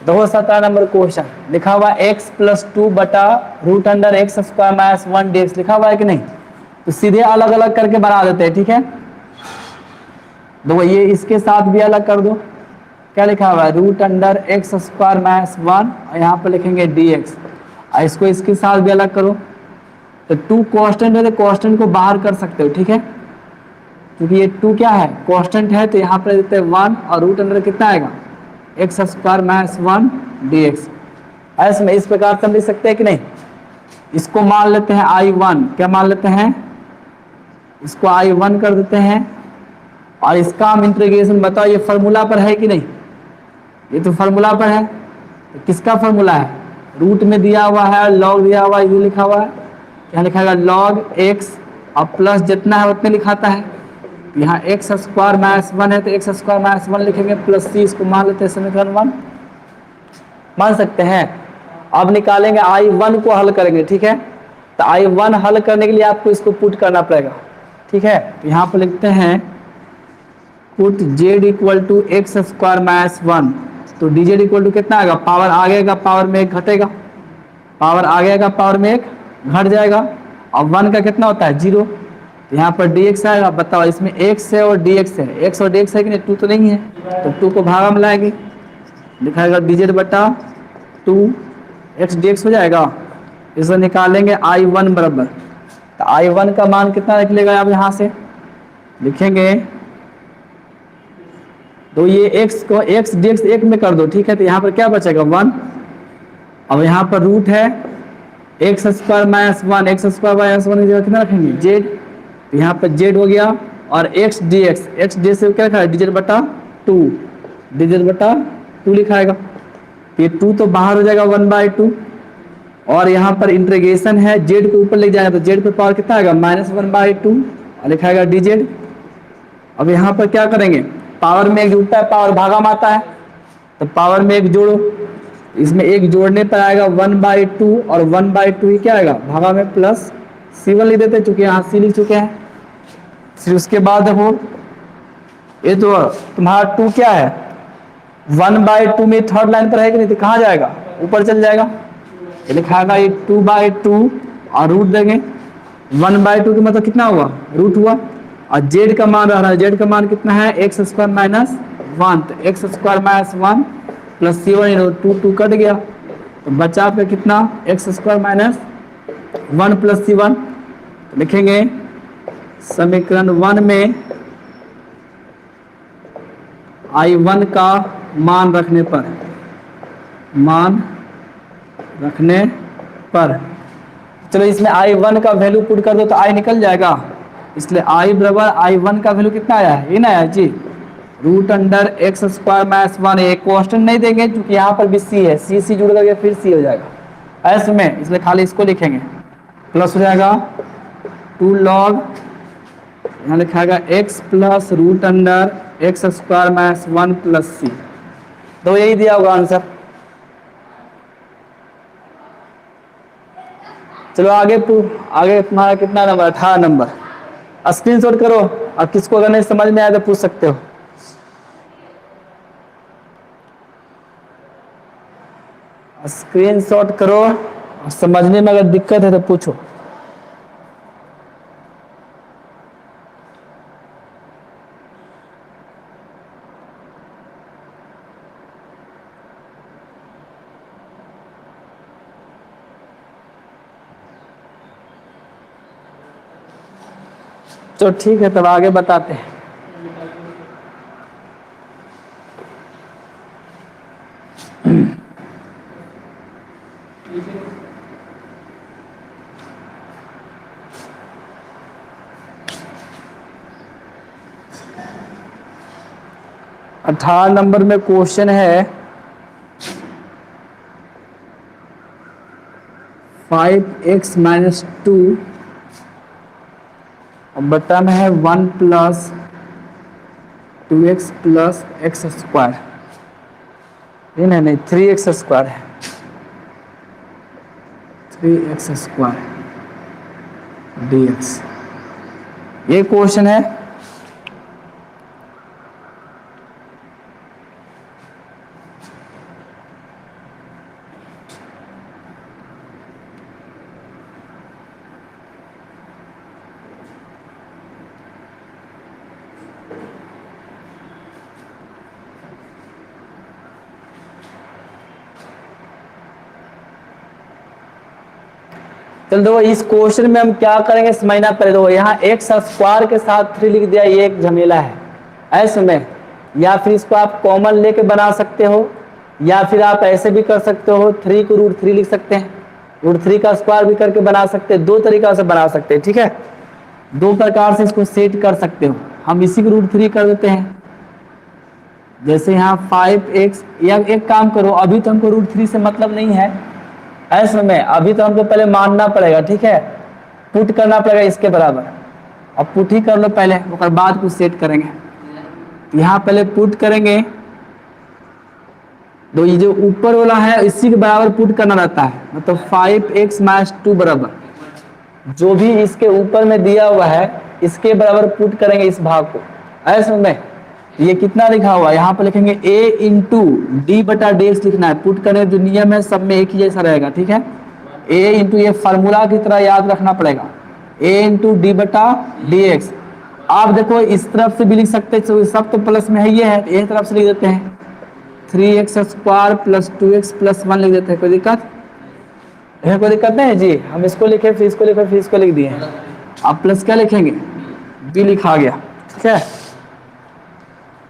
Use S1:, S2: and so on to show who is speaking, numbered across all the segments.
S1: देखो 17 number question लिखा हुआ x प्लस 2 बटा root under x square minus 1 dx लिखा हुआ है कि नहीं। तो सीधे अलग अलग करके बना देते हैं, ठीक है। देखो ये इसके साथ भी अलग कर दो। क्या लिखा हुआ है, root under x square minus 1 और यहाँ पर लिखेंगे dx। और इसको इसके साथ भी अलग करो। तो 2 कांस्टेंट है तो कांस्टेंट को बाहर कर सकते हो, ठीक है। क्योंकि ये 2 क्या है, कांस्टेंट है, तो यहाँ पर देते हैं 1 और रूट अंडर कितना आएगा, एक्स स्क्वायर माइनस 1 dx। ऐसे में इस प्रकार से हम लिख सकते हैं कि नहीं। इसको मान लेते हैं I1, क्या मान लेते हैं, इसको I1 कर देते हैं। और इसका हम इंटीग्रेशन, बताओ ये फॉर्मूला पर है कि नहीं, ये तो फॉर्मूला पर है। तो किसका फॉर्मूला है, रूट में दिया हुआ है, लॉग दिया हुआ है, ये लिखा हुआ है, क्या लिखा है, लॉग एक्स और प्लस जितना है उतने लिखाता है। यहाँ एक्स स्क्वायर माइनस 1 है तो एक्स स्क्वायर माइनस 1 लिखेंगे प्लस सी, इसको मान लेते हैं समीकरण 1, मान सकते हैं। अब निकालेंगे I1 को हल करेंगे, ठीक है। तो I1 हल करने के लिए आपको इसको पुट करना पड़ेगा, ठीक है। तो यहाँ पर लिखते हैं put z equal to X square minus 1। तो dz इक्वल टू कितना आएगा, पावर आगे का पावर में एक घटेगा, पावर आगे का पावर में एक घट जाएगा। अब 1 का कितना होता है 0, तो यहाँ पर dx आएगा। बताओ इसमें x है और dx है, x और dx है कि नहीं, 2 तो नहीं है, तो 2 को भागा में लाएंगे, लिखाएगा dz बटा 2 x dx हो जाएगा। इसे निकालेंगे I1 बराबर, तो I1 का मान कितना निकलेगा, आप यहाँ से लिखेंगे। तो ये x को x dx 1 में कर दो, ठीक है। तो यहाँ पर क्या बचेगा 1। अब यहाँ पर रूट है x square minus 1, x square minus 1 की जगह कितना रखेंगे z, तो यहाँ पर z हो गया। और x dx, x dx से क्या लिखा है, dz बटा 2, dz बटा 2 लिखाएगा। तो ये 2 तो बाहर हो जाएगा 1/2। और यहाँ पर इंटीग्रेशन है, z को ऊपर ले जाएगा तो z पर पावर कितना आएगा -1/2 और लिखाएगा dz। अब यहाँ पर क्या करेंगे, पावर में एक जुड़ता है, पावर भागा में आता है, तो पावर में एक जोड़ो, इसमें एक जोड़ने पर आएगा 1/2 और 1/2 ही क्या आएगा भागा में प्लस C1 लिख देते हैं, चूंकि यहाँ C लिख चुके हैं। फिर उसके बाद देखो ये तो तुम्हारा 2 क्या है 1/2 में थर्ड लाइन पर है कि नहीं, तो कहाँ जाएगा, ऊपर चल जाएगा। ये लिखाएगा ये 2/2 और रूट देंगे, 1/2 का मतलब कितना हुआ, रूट हुआ। और z का मान रह रहा है, z का मान कितना है एक्स स्क्वायर माइनस 1, तो x square minus 1 plus C1 2 cut गया, तो बचा आपका कितना x square minus 1 plus C1। तो लिखेंगे समीकरण 1 में I1 का मान रखने पर, चलो इसमें I1 का वैल्यू पुट कर दो तो I निकल जाएगा। इसलिए I बराबर I1 का वैल्यू कितना आया है, ये ना आया जी, root under x square minus 1। एक कांस्टेंट नहीं देंगे क्योंकि यहाँ पर भी C है, C जुड़ करके फिर C हो जाएगा ऐसे में, इसलिए खाली इसको लिखेंगे, प्लस हो जाएगा 2 log, यहाँ लिखाएगा x plus root under x square minus 1 plus C। तो यही दिया होगा आंसर। चलो आगे तुम्हारा कितना नंबर, 18 नंबर। स्क्रीनशॉट करो, और किसको अगर नहीं समझ में आया तो पूछ सकते हो। स्क्रीनशॉट करो, समझने में अगर दिक्कत है तो पूछो। तो ठीक है, तब आगे बताते हैं। अठारह नंबर में क्वेश्चन है 5x माइनस 2 और बटा में है 1 plus 2x plus x square, नहीं 3x स्क्वायर है, 3x स्क्वायर dx। ये क्वेश्चन है। चल दो, इस क्वेश्चन में हम क्या करेंगे समझना पड़ेगा। दो यहाँ एक्स स्क्वायर के साथ 3 लिख दिया, ये एक झमेला है ऐसे में। या फिर इसको आप कॉमन लेके बना सकते हो, या फिर आप ऐसे भी कर सकते हो, 3 को √3 लिख सकते हैं, √3 का स्क्वायर भी करके बना सकते हैं। 2 तरीका से बना सकते हैं, ठीक है। 2 प्रकार से इसको सेट कर सकते हो। हम इसी को √3 कर देते हैं। जैसे यहाँ 5x, या एक काम करो, अभी तो हमको √3 से मतलब नहीं है ऐसे में, अभी तो हमको पहले मानना पड़ेगा, ठीक है, पुट करना पड़ेगा इसके बराबर। अब पुट ही कर लो पहले, उसके बाद कुछ सेट करेंगे। यहाँ पहले पुट करेंगे, तो ये जो ऊपर वाला है इसी के बराबर पुट करना रहता है, मतलब 5x - 2 बराबर जो भी इसके ऊपर में दिया हुआ है इसके बराबर पुट करेंगे इस भाग को ऐसे में। ये कितना लिखा हुआ है यहाँ पर लिखेंगे a इंटू d/dx लिखना है। पुट करने जो नियम है सब में एक ही जैसा रहेगा, ठीक है। a इंटू, ये फार्मूला की तरह याद रखना पड़ेगा, a इंटू d/dx। आप देखो इस तरफ से भी लिख सकते हैं, सब तो प्लस में है, ये है, एक तरफ से लिख देते हैं 3x² + 2x + 1 लिख देते हैं। कोई दिक्कत है? कोई दिक्कत नहीं है जी। हम इसको लिखे, फिर इसको लिखे, फिर इसको लिख दिए। अब प्लस क्या लिखेंगे, b लिखा गया, ठीक है।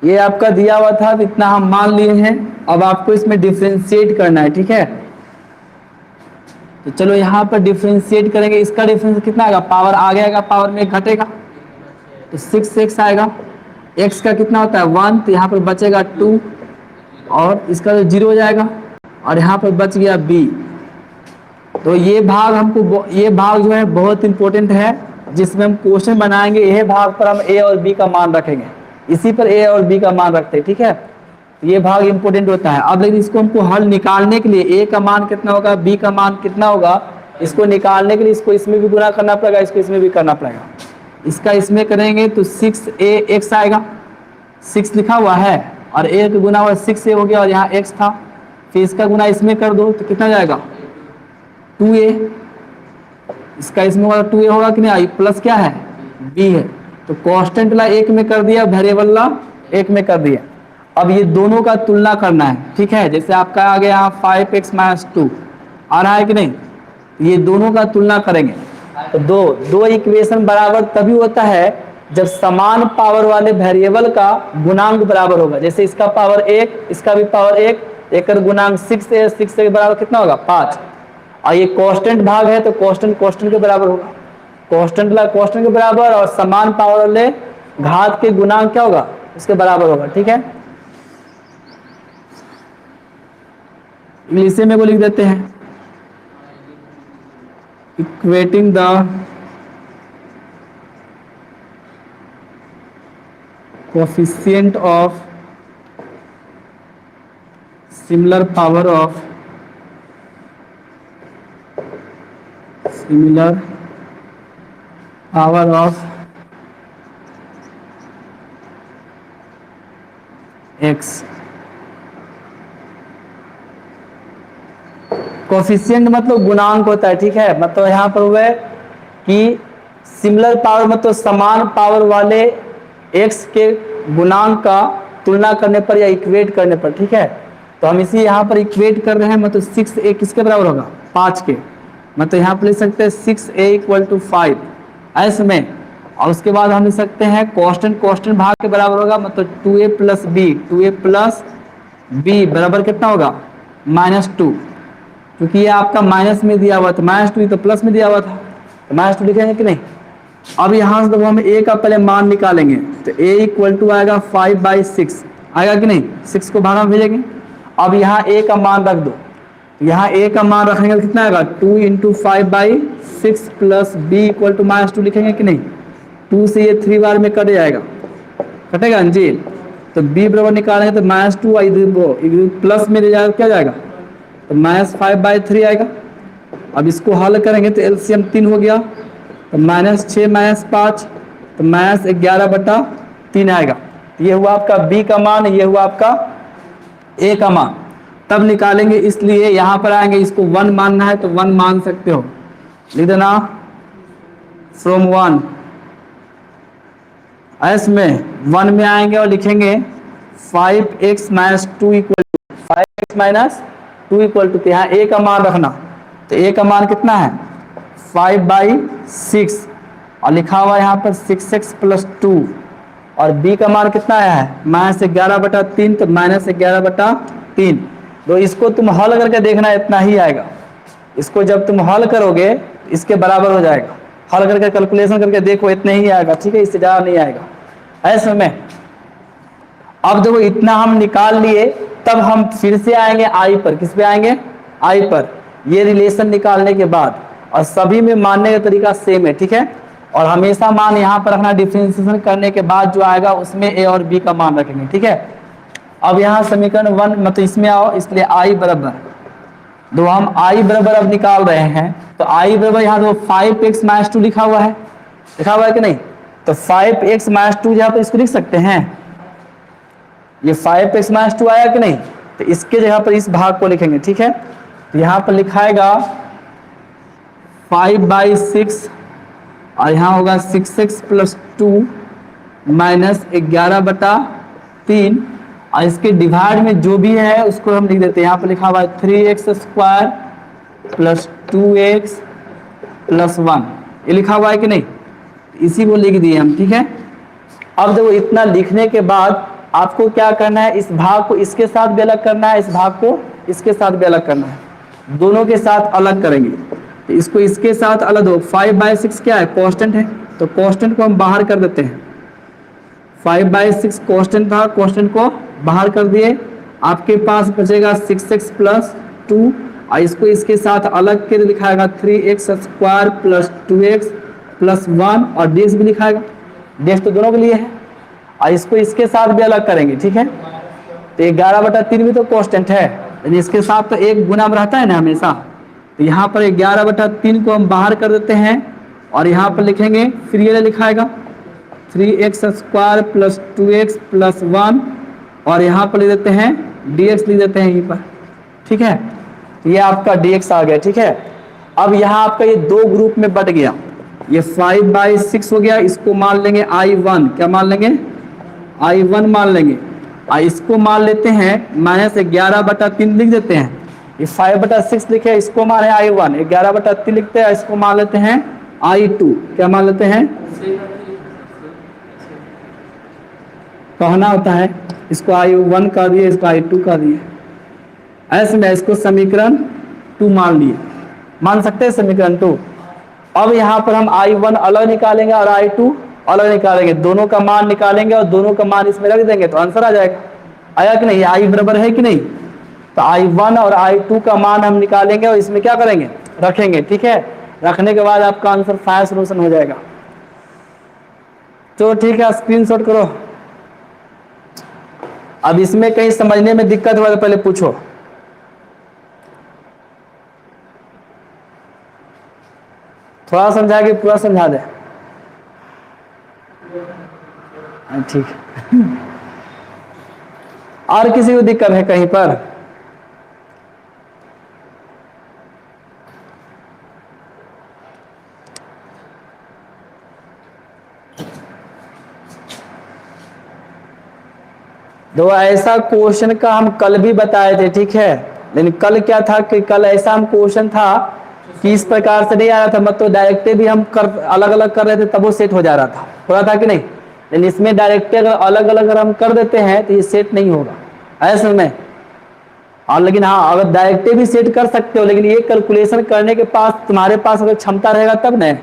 S1: ये आपका दिया हुआ था, तो इतना हम मान लिए हैं। अब आपको इसमें डिफरेंशिएट करना है, ठीक है। तो चलो यहाँ पर डिफरेंशिएट करेंगे। इसका डिफरेंस कितना आएगा, पावर आगे आएगा, पावर में घटेगा तो 6x आएगा। x का कितना होता है 1, तो यहाँ पर बचेगा 2, और इसका तो 0 हो जाएगा, और यहाँ पर बच गया b। तो ये भाग हमको, ये भाग जो है बहुत इंपॉर्टेंट है, जिसमें हम क्वेश्चन बनाएंगे। यह भाग पर हम a और b का मान रखेंगे, इसी पर a और b का मान रखते हैं, ठीक है। ये भाग इंपॉर्टेंट होता है। अब लेकिन इसको हमको हल निकालने के लिए a का मान कितना होगा, b का मान कितना होगा, इसको निकालने के लिए इसको इसमें भी गुना करना पड़ेगा, इसको इसमें भी करना पड़ेगा। इसका इसमें करेंगे तो 6ax आएगा, 6 लिखा हुआ है और a का गुना हुआ 6a हो गया, और यहाँ x था, फिर इसका गुना इसमें कर दो तो कितना जाएगा 2a। इसका इसमें होगा 2a होगा कि नहीं, प्लस क्या है b है, तो कांस्टेंट ला 1 में कर दिया, वेरिएबल ला 1 में कर दिया। अब ये दोनों का तुलना करना है, ठीक है। जैसे आपका आ गया यहाँ 5x - 2 आ रहा है कि नहीं, ये दोनों का तुलना करेंगे। तो दो इक्वेशन बराबर तभी होता है जब समान पावर वाले वेरिएबल का गुणांक बराबर होगा। जैसे इसका पावर 1, इसका भी पावर 1, एक गुणांक 6a, 6a के बराबर कितना होगा 5, और ये कांस्टेंट भाग है तो कांस्टेंट कांस्टेंट के बराबर होगा, कांस्टेंट ला कांस्टेंट के बराबर, और समान पावर वाले घात के गुणांक क्या होगा उसके बराबर होगा, ठीक है। इंग्लिश में को लिख देते हैं, equating the coefficient of similar power of x। Coefficient मतलब गुणांक होता है, ठीक है। मतलब यहाँ पर हुआ है कि सिमिलर पावर मतलब समान पावर वाले x के गुणांक का तुलना करने पर या इक्वेट करने पर, ठीक है। तो हम इसी यहाँ पर इक्वेट कर रहे हैं, मतलब 6a किसके बराबर होगा 5 के, मतलब यहाँ पर लिख सकते हैं 6a = 5 ऐसे में। और उसके बाद हम लिख सकते हैं कांस्टेंट भाग के बराबर होगा, मतलब 2a + b बराबर कितना होगा -2, क्योंकि ये आपका माइनस में दिया हुआ था, -2 तो प्लस में दिया हुआ था, तो -2 लिखेंगे कि नहीं। अब यहाँ से जब हम a का पहले मान निकालेंगे तो a = आएगा 5/6 आएगा कि नहीं, 6 को भागा में भेजेंगे। अब यहाँ a का मान रख दो, यहाँ a का मान रखेंगे तो कितना आएगा 2 × 5/6 + b = -2 लिखेंगे कि नहीं। 2 से ये 3 बार में कट जाएगा, कटेगा जी, तो b बराबर निकालेंगे तो -2 इधर प्लस में ले जाएगा, क्या जाएगा तो -5/3 आएगा। अब इसको हल करेंगे तो एलसीएम 3 हो गया, तो -6 - 5 तो -11/3 आएगा। ये हुआ आपका b का मान, ये हुआ आपका a का मान। तब निकालेंगे, इसलिए यहाँ पर आएंगे, इसको 1 मानना है तो 1 मान सकते हो, लिख देना फ्रॉम 1 ऐस में 1 में आएंगे और लिखेंगे 5x - 2 = 5x - 2 = यहाँ a का मान रखना, तो a का मान कितना है 5/6 और लिखा हुआ है यहाँ पर 6x + 2 और b का मान कितना आया है -11/3, तो -11/3। तो इसको तुम हल करके देखना, इतना ही आएगा। इसको जब तुम हल करोगे इसके बराबर हो जाएगा। हल करके कैलकुलेशन करके देखो, इतने ही आएगा, ठीक है, इससे ज़्यादा नहीं आएगा। ऐसे में अब देखो इतना हम निकाल लिए, तब हम फिर से आएंगे आई पर। किस पे आएंगे? आई पर। ये रिलेशन निकालने के बाद, और सभी में मानने का तरीका सेम है, ठीक है। और हमेशा मान यहाँ पर रखना, डिफरेंशिएशन करने के बाद जो आएगा उसमें ए और बी का मान रखेंगे, ठीक है। अब यहाँ समीकरण 1 मतलब इसमें आओ, इसलिए आई बराबर, तो हम आई बराबर अब निकाल रहे हैं। तो आई बराबर यहाँ तो 5x - 2 लिखा हुआ है कि नहीं? तो 5x - 2 यहाँ पर इसको लिख सकते हैं। ये 5x - 2 आया कि नहीं? तो इसके जगह पर इस भाग को लिखेंगे, ठीक है। तो यहाँ पर लिखाएगा 5/6 और यहाँ होगा 6x + 2 - 11/3 और इसके डिवाइड में जो भी है उसको हम लिख देते हैं। यहाँ पर लिखा हुआ है 3x² + 2x + 1, ये लिखा हुआ है कि नहीं? इसी को लिख दिए हम, ठीक है। अब देखो इतना लिखने के बाद आपको क्या करना है, इस भाग को इसके साथ भी अलग करना है, इस भाग को इसके साथ भी अलग करना है, दोनों के साथ अलग करेंगे। तो इसको इसके साथ अलग हो। 5/6 क्या है? कांस्टेंट है, तो कांस्टेंट को हम बाहर कर देते हैं। 5/6 कांस्टेंट था, कांस्टेंट को बाहर कर दिए। आपके पास बचेगा 6x + 2 और इसको इसके साथ अलग कर लिखाएगा 3x² + 2x + 1 और dx भी लिखाएगा। dx तो दोनों के लिए है और इसको इसके साथ भी अलग करेंगे, ठीक है। तो 11/3 भी तो कांस्टेंट है, यानी इसके साथ तो एक गुना रहता है ना हमेशा। तो यहाँ पर 11/3 को हम बाहर कर देते हैं और यहाँ पर लिखेंगे, फिर ये लिखाएगा 3x² + 2x + 1 और यहाँ पर लिख देते हैं dx, लिख देते हैं यहीं पर, ठीक है। ये आपका dx आ गया, ठीक है। अब यहाँ आपका ये दो ग्रुप में बट गया, ये 5/6 हो गया, इसको मान लेंगे I1, क्या मान लेंगे? I1 मान लेंगे और इसको मान लेते हैं -11/3 लिख देते हैं। ये 5/6 लिखे, इसको मान है I1, 11/3 लिखते हैं, इसको मान लेते हैं I2, क्या मान लेते हैं? कहना होता है, इसको I1 का दिए, इसको I2 का दिए। ऐसे में इसको समीकरण 2 मान लिए, मान सकते हैं समीकरण 2। अब यहाँ पर हम I1 अलग निकालेंगे और I2 अलग निकालेंगे, दोनों का मान निकालेंगे और दोनों का मान इसमें रख देंगे तो आंसर आ जाएगा। आया कि नहीं? I बराबर है कि नहीं? तो I1 और I2 का मान हम निकालेंगे और इसमें क्या करेंगे? रखेंगे, ठीक है। रखने के बाद आपका आंसर फाइनल सॉल्यूशन हो जाएगा। तो ठीक है, स्क्रीनशॉट करो। अब इसमें कहीं समझने में दिक्कत हुआ तो पहले पूछो। थोड़ा समझा के पूरा समझा दे, ठीक है। और किसी को दिक्कत है कहीं पर? तो ऐसा क्वेश्चन का हम कल भी बताए थे, ठीक है। लेकिन कल क्या था कि कल ऐसा हम क्वेश्चन था कि इस प्रकार से नहीं आ रहा था, मतलब डायरेक्ट भी हम अलग अलग कर रहे थे तब वो सेट हो जा रहा था, हो रहा था कि नहीं। लेकिन इसमें डायरेक्ट अगर अलग अलग अगर हम कर देते हैं तो ये सेट नहीं होगा ऐसे में। और लेकिन हाँ, अगर डायरेक्ट भी सेट कर सकते हो, लेकिन ये कैलकुलेशन करने के पास तुम्हारे पास अगर क्षमता रहेगा तब न।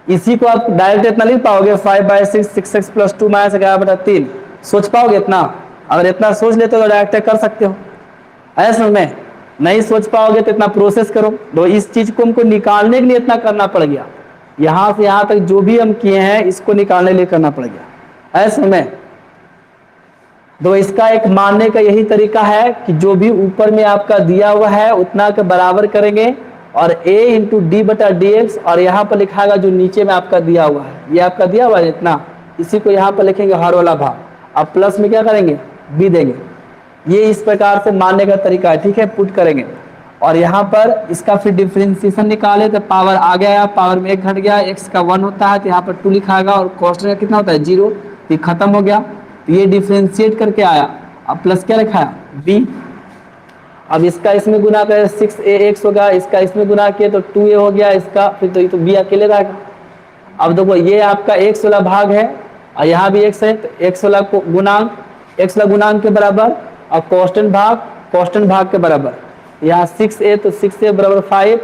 S1: इसी को आप डायरेक्ट इतना लिख पाओगे 5/6 6x + 2 - 11/3 सोच पाओगे इतना? अगर इतना सोच लेते हो तो डायरेक्ट कर सकते हो। ऐसे में नहीं सोच पाओगे तो इतना प्रोसेस करो। तो इस चीज को हमको निकालने के लिए इतना करना पड़ गया, यहाँ से यहाँ तक जो भी हम किए हैं इसको निकालने के लिए करना पड़ गया। ऐसे में तो इसका एक मानने का यही तरीका है कि जो भी ऊपर में आपका दिया हुआ है उतना के बराबर करेंगे और a × d/dx और यहाँ पर लिखाएगा जो नीचे में आपका दिया हुआ है, ये आपका दिया हुआ है इतना, इसी को यहाँ पर लिखेंगे हर वाला भाग। अब प्लस में क्या करेंगे? b देंगे। ये इस प्रकार से मानने का तरीका है, ठीक है। पुट करेंगे और यहाँ पर इसका फिर डिफरेंशिएशन निकाले तो पावर आ गया, पावर में 1 घट गया, x का 1 होता है तो यहाँ पर 2 लिखाएगा और कांस्टेंट का कितना होता है? 0। ये खत्म हो गया, ये डिफरेंशिएट करके आया। अब प्लस क्या लिखा है? b। अब इसका इसमें गुना करें 6ax होगा, इसका इसमें गुना किए तो 2a हो गया, इसका फिर तो ये तो b अकेले रहेगा। अब देखो ये आपका x वाला भाग है और यहाँ भी x है, तो x वाला गुणांक के बराबर और कांस्टेंट भाग के बराबर। यहाँ 6a तो 6a बराबर 5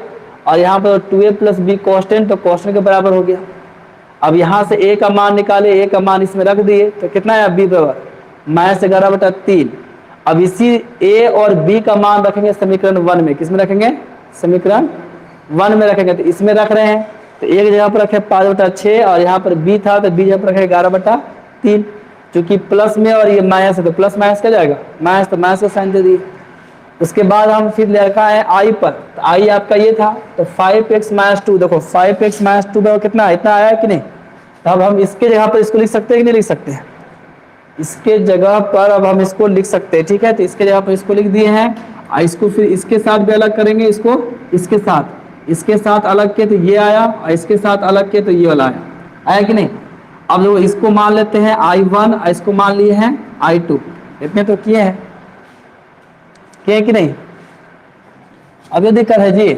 S1: और यहाँ पर 2a प्लस b कांस्टेंट, तो कांस्टेंट के बराबर हो गया। अब यहाँ से a का मान निकाले, a का मान इसमें रख दिए तो कितना है b बराबर -11/3। अब इसी a और b का मान रखेंगे समीकरण 1 में। किसमें रखेंगे? समीकरण 1 में रखेंगे। तो इसमें रख रहे हैं तो एक जगह पर रखे 5/6 और यहाँ पर b था तो b जगह पर रखे 11/3। चूंकि प्लस में और ये माइनस है तो प्लस माइनस क्या जाएगा? माइनस, तो माइनस का साइन दे दिए। उसके बाद हम फिर लड़का है i पर, तो i आपका ये था तो 5x - 2। देखो 5x - 2 बराबर कितना है? इतना आया कि नहीं? तो अब हम इसके जगह पर इसको लिख सकते हैं कि नहीं लिख सकते हैं? इसके जगह पर अब हम इसको लिख सकते हैं, ठीक है। तो इसके जगह पर इसको लिख दिए हैं और इसको फिर इसके साथ भी अलग करेंगे, इसको इसके साथ अलग किए तो ये आया और इसके साथ अलग किए तो ये वाला आया कि नहीं? अब लोग इसको मान लेते हैं i1 और इसको मान लिए हैं i2। इतने तो किए कि नहीं? अब ये दिक्कत है जी,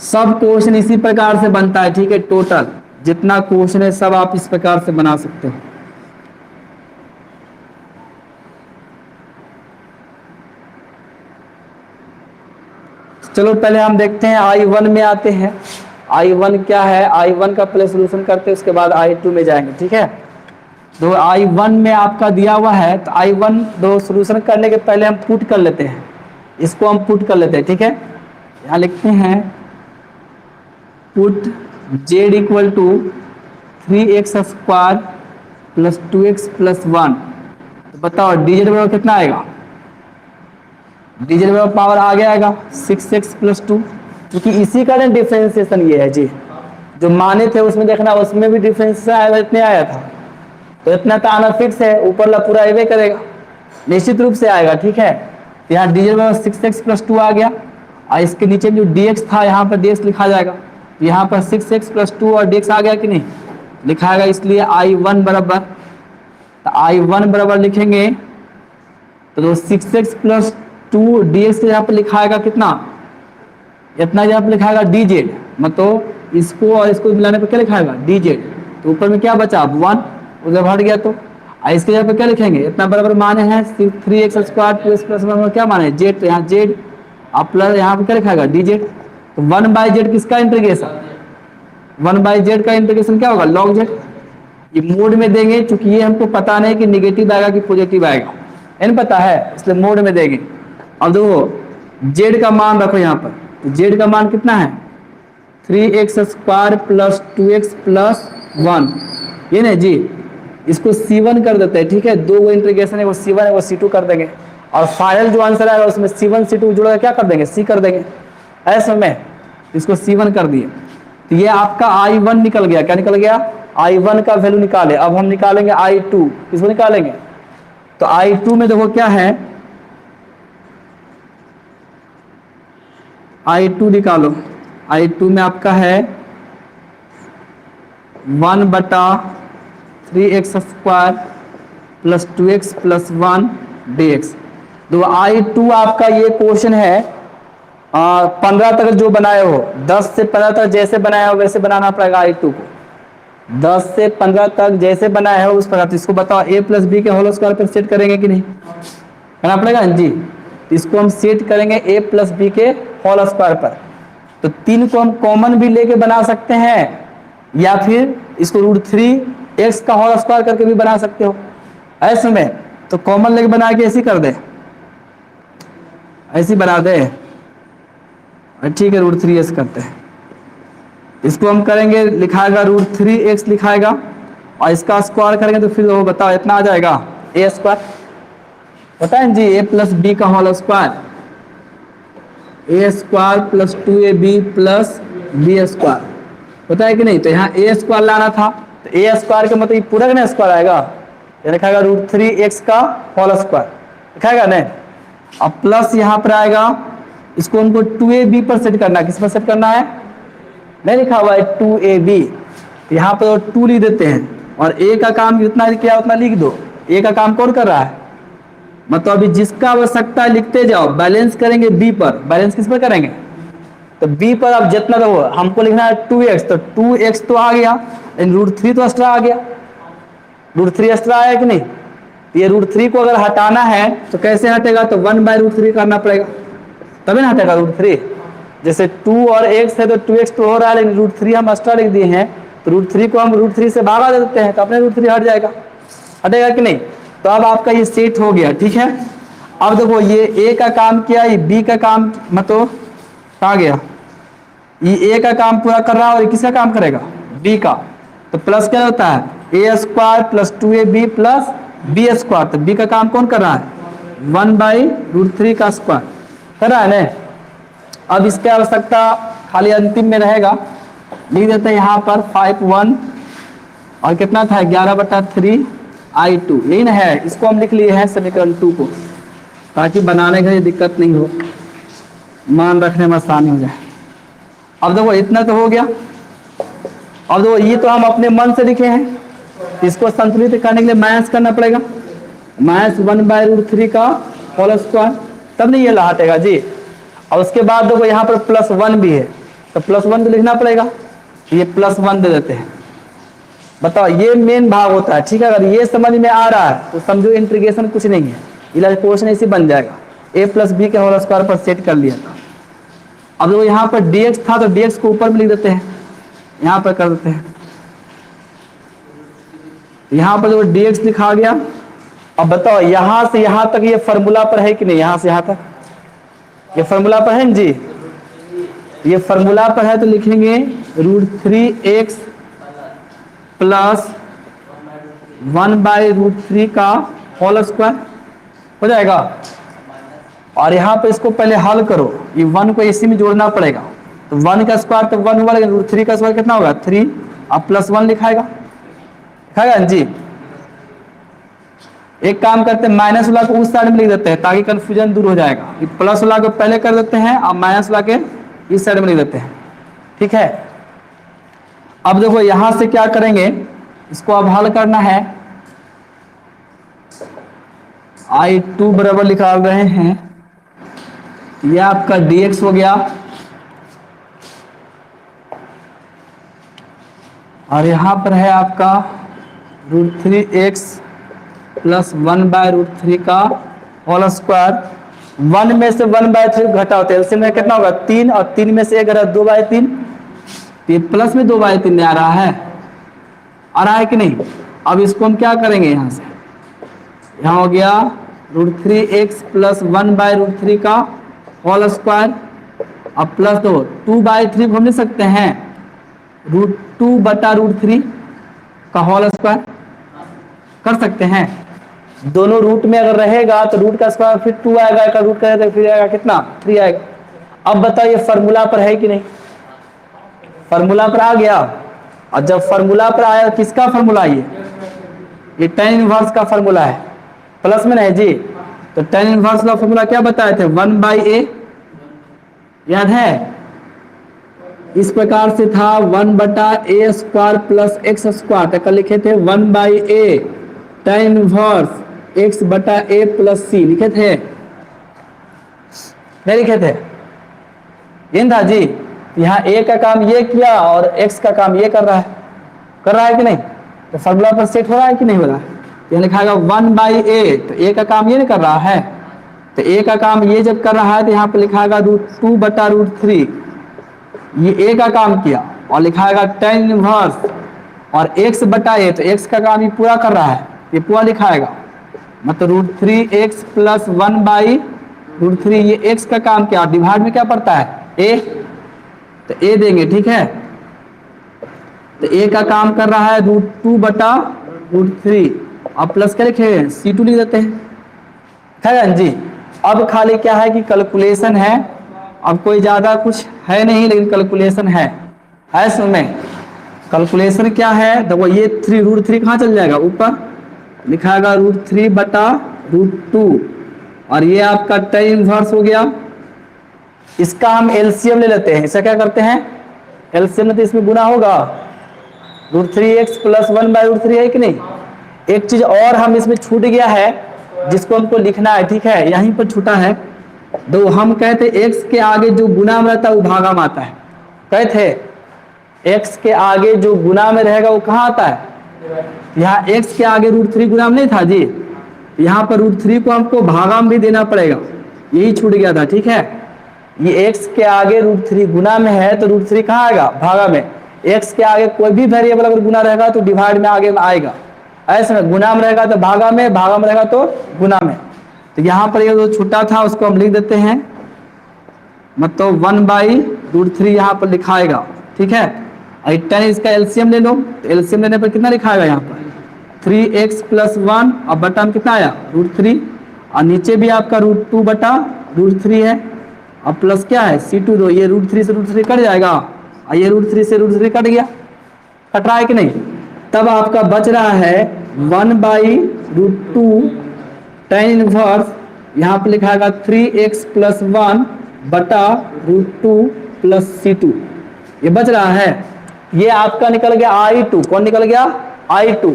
S1: सब क्वेश्चन इसी प्रकार से बनता है, ठीक है। टोटल जितना क्वेश्चन है सब आप इस प्रकार से बना सकते हो। चलो पहले हम देखते हैं i1 में आते हैं। i1 क्या है? i1 का पहले सोल्यूशन करते हैं, उसके बाद i2 में जाएंगे, ठीक है। तो i1 में आपका दिया हुआ है तो i1 दो सोल्यूशन करने के पहले हम पुट कर लेते हैं, इसको हम पुट कर लेते हैं, ठीक है। यहाँ लिखते हैं पुट z = 3x² + 2x + 1। तो बताओ dz बराबर कितना आएगा? dz बराबर पावर आगे आएगा 6x + 2, क्योंकि इसी का डिफरेंशिएशन ये है जी। जो माने थे उसमें देखना, उसमें भी डिफरेंशिएशन आया, इतने आया था तो इतना तो आना फिक्स है, ऊपर ला पूरा एवे करेगा, निश्चित रूप से आएगा, ठीक है। तो यहाँ dz बराबर 6x + 2 आ गया और इसके नीचे जो dx था यहाँ पर dx लिखा जाएगा। यहाँ पर 6x + 2 और dx आ गया कि नहीं? लिखाएगा, इसलिए i1 बराबर, तो i1 बराबर लिखेंगे तो 6x + 2 dx यहाँ पर लिखाएगा कितना? इतना यहाँ पर लिखाएगा dz, मतलब इसको और इसको मिलाने पर क्या लिखाएगा? dz। तो ऊपर में क्या बचा? 1, उधर हट गया तो इसके जगह पे क्या लिखेंगे? इतना बराबर माने हैं 3x² 2x + 1 में क्या माने? z। तो यहाँ z और प्लस यहाँ पे क्या लिखाएगा? dz। तो 1/z किसका इंटीग्रेशन? 1/z का इंटीग्रेशन क्या होगा? log z। ये मोड में देंगे, चूंकि ये हमको पता नहीं कि निगेटिव आएगा कि पॉजिटिव आएगा, नहीं पता है, इसलिए मोड में देंगे। अब देखो z का मान रखो यहाँ पर, तो z का मान कितना है? 3x² + 2x + 1, ये नहीं जी। इसको C1 कर देते हैं, ठीक है। दो वो इंटीग्रेशन है, वो C1 है, वो C2 कर देंगे और फाइनल जो आंसर आएगा उसमें C1 C2 जोड़ा क्या कर देंगे? C कर देंगे। ऐसे में इसको C1 कर दिए तो ये आपका i1 निकल गया। क्या निकल गया? i1 का वैल्यू निकाले। अब हम निकालेंगे i2, किसको निकालेंगे? तो i2 में देखो क्या है, i2 निकालो। i2 में आपका है 1/3x² + 2x + 1 dx। तो i2 आपका ये क्वेश्चन है 15 तक जो बनाए हो, 10 से 15 तक जैसे बनाया हो वैसे बनाना पड़ेगा i2 को। 10 से 15 तक जैसे बनाया है उस प्रकार। तो इसको बताओ a + b के होल स्क्वायर पर सेट करेंगे कि नहीं? करना पड़ेगा जी। इसको हम सेट करेंगे a + b के होल स्क्वायर पर। तो 3 को हम कॉमन भी लेके बना सकते हैं या फिर इसको √3x का होल स्क्वायर करके भी बना सकते हो। ऐसे में तो कॉमन लेके बना के ऐसी कर दे, ऐसी बना दे, ठीक है। √3x करते हैं, इसको हम करेंगे, लिखाएगा √3x लिखाएगा और इसका स्क्वायर करेंगे तो फिर वो बताओ इतना आ जाएगा a²। पता है जी, a + b का whole square, a² + 2ab + b², पता है कि नहीं? तो यहाँ a² लाना था, तो a² का मतलब पूरा का स्क्वायर आएगा, ये लिखाएगा √3x का होल स्क्वायर लिखाएगा नहीं। अब प्लस यहाँ पर आएगा, इसको हमको 2ab पर सेट करना है। किस पर सेट करना है? नहीं लिखा हुआ है 2ab, यहाँ पर 2 लिख देते हैं और a का काम जितना किया उतना लिख दो। ए का काम कौन कर रहा है? मतलब अभी जिसका आवश्यकता है लिखते जाओ, बैलेंस करेंगे बी पर। बैलेंस किस पर करेंगे? तो बी पर अब जितना तो हमको लिखना है 2x, तो 2x तो आ गया, √3 तो एक्स्ट्रा आ गया। √3 एक्स्ट्रा आया कि नहीं? ये √3 को अगर हटाना है तो कैसे हटेगा? तो 1/√3 करना पड़ेगा, तभी ना हटेगा √3। जैसे 2 और x है तो 2x तो हो रहा है, लेकिन √3 हम एक्स्ट्रा लिख दिए हैं, तो √3 को हम √3 से भागा दे देते हैं तो अपने √3 हट जाएगा। हटेगा कि नहीं? तो अब आपका ये सेट हो गया, ठीक है। अब देखो ये ए का काम किया, ये बी का काम मतलब कहाँ गया? ये ए का काम पूरा कर रहा है और ये किसका काम करेगा? बी का। तो प्लस क्या होता है? a² + 2ab + b²। तो बी का काम कौन कर रहा है? 1/√3 का स्क्वायर कर रहा है ना। अब इसकी आवश्यकता खाली अंतिम में रहेगा, लिख देते हैं यहाँ पर 5(1) और कितना था? 11/3i2, यही ना है। इसको हम लिख लिए हैं समीकरण 2 को, ताकि बनाने के लिए दिक्कत नहीं हो, मान रखने में आसानी हो जाए। अब देखो इतना तो हो गया। अब देखो ये तो हम अपने मन से लिखे हैं, इसको संतुलित करने के लिए माइनस करना पड़ेगा, -1/√3 का होल स्क्वायर, तब नहीं ये हटेगा जी। और उसके बाद देखो यहाँ पर +1 भी है, तो +1 तो लिखना पड़ेगा, ये +1 दे देते हैं। बताओ ये मेन भाग होता है, ठीक है। अगर ये समझ में आ रहा है तो समझो इंटीग्रेशन कुछ नहीं है, इलाज पोर्शन ऐसे बन जाएगा। a + b के होल स्क्वायर पर सेट कर लिया था। अब देखो यहाँ पर dx था तो dx को ऊपर में लिख देते हैं, यहाँ पर कर देते हैं। यहाँ पर देखो dx लिखा गया। अब बताओ यहाँ से यहाँ तक ये फॉर्मूला पर है कि नहीं? यहाँ से यहाँ तक ये फॉर्मूला पर है ना जी। ये फॉर्मूला पर है तो लिखेंगे √3x + 1/√3 का होल स्क्वायर हो जाएगा। और यहाँ पे इसको पहले हल करो, ये 1 को इसी में जोड़ना पड़ेगा, तो 1 का स्क्वायर तो 1 हुआ, लेकिन √3 का स्क्वायर कितना होगा? 3। अब +1 लिखाएगा ना जी। एक काम करते हैं, माइनस वाला को उस साइड में लिख देते हैं ताकि कंफ्यूजन दूर हो जाएगा। ये प्लस वाला को पहले कर देते हैं और माइनस वाला के इस साइड में लिख देते हैं, ठीक है। अब देखो यहां से क्या करेंगे, इसको अब हल करना है। I2 बराबर निकाल रहे हैं, यह आपका dx हो गया और यहां पर है आपका √3x + 1/√3 का होल स्क्वायर। 1 में से 1/3 घटाओ तो एलसीएम में कितना होगा? 3, और 3 में से 1 घटा 2/3, ये प्लस में 2/3 में आ रहा है कि नहीं? अब इसको हम क्या करेंगे, यहाँ से यहाँ हो गया √3x + 1/√3 का होल स्क्वायर। अब प्लस 2/3 हम लिख सकते हैं √2/√3 का होल स्क्वायर कर सकते हैं। दोनों रूट में अगर रहेगा तो रूट का स्क्वायर फिर 2 आएगा, का रूट करेगा तो फिर आएगा कितना? 3 आएगा। अब बताइए फॉर्मूला पर है कि नहीं? फॉर्मूला पर आ गया। और जब फॉर्मूला पर आया, किसका फॉर्मूला? ये tan इनवर्स का फॉर्मूला है, प्लस में नहीं जी। तो tan इनवर्स का फॉर्मूला क्या बताए थे? 1/a, याद है? इस प्रकार से था 1/a² + x²। तो कल लिखे थे 1/a tan inverse x/a + c लिखे थे, नहीं लिखे थे? ये था जी। यहाँ a का काम ये किया और x का काम ये कर रहा है कि नहीं? तो फॉर्मूला पर सेट हो रहा है कि नहीं हो रहा है? यहाँ लिखाएगा 1/a, तो a का काम ये नहीं कर रहा है, तो a का काम ये जब कर रहा है तो यहाँ पे लिखाएगा √2/√3, ये a का काम किया, और लिखाएगा tan इनवर्स और x/a, तो x का काम ये पूरा कर रहा है, ये पूरा लिखाएगा। मतलब √3x + 1/√3, ये x का काम किया, और डिवाइड में क्या पड़ता है? a, तो a देंगे, ठीक है। तो a का काम कर रहा है √2/√3, अब प्लस क्या लिखे? C2 लिख देते हैं, है जी। अब खाली क्या है कि कैलकुलेशन है, अब कोई ज्यादा कुछ है नहीं, लेकिन कैलकुलेशन है इसमें। कैलकुलेशन क्या है? देखो ये √3 कहाँ चल जाएगा? ऊपर लिखाएगा √3/√2, और ये आपका tan इनवर्स हो गया। इसका हम एलसीएम ले लेते हैं। इसका क्या करते हैं? एलसीएम में तो इसमें गुना होगा, √3x + 1/√3 है कि नहीं? एक चीज और हम इसमें छूट गया है जिसको हमको लिखना है, ठीक है, यहीं पर छूटा है। तो हम कहते x के आगे जो गुना में रहता है वो भागा में आता है। कहते x के आगे जो गुना में रहेगा वो कहाँ आता है? यहाँ x के आगे √3 गुना में नहीं था जी, यहाँ पर √3 को हमको भागा में भी देना पड़ेगा, यही छूट गया था, ठीक है। ये x के आगे √3 गुना में है तो √3 कहाँ आएगा? भागा में। x के आगे कोई भी वेरिएबल अगर गुना रहेगा तो डिवाइड में आगे में आएगा, ऐसे में गुना में रहेगा तो भागा में रहेगा तो गुना में। तो यहाँ पर ये जो छुट्टा था उसको हम लिख देते हैं, मतलब 1/√3 यहाँ पर लिखाएगा, ठीक है। और 10 इसका एलसीएम ले लो, तो एलसीएम लेने पर कितना लिखाएगा? यहाँ पर 3x + 1 और बटा में कितना आया? √3, और नीचे भी आपका √2/√3 है, और प्लस क्या है? C2 दो, ये √3 से √3 कट जाएगा, और ये √3 से √3 कट गया, कट रहा है कि नहीं? तब आपका बच रहा है 1/√2 tan इनवर्स, यहाँ पर लिखाएगा 3x + 1 बटा √2 + C2, ये बच रहा है। ये आपका निकल गया I2, कौन निकल गया? I2।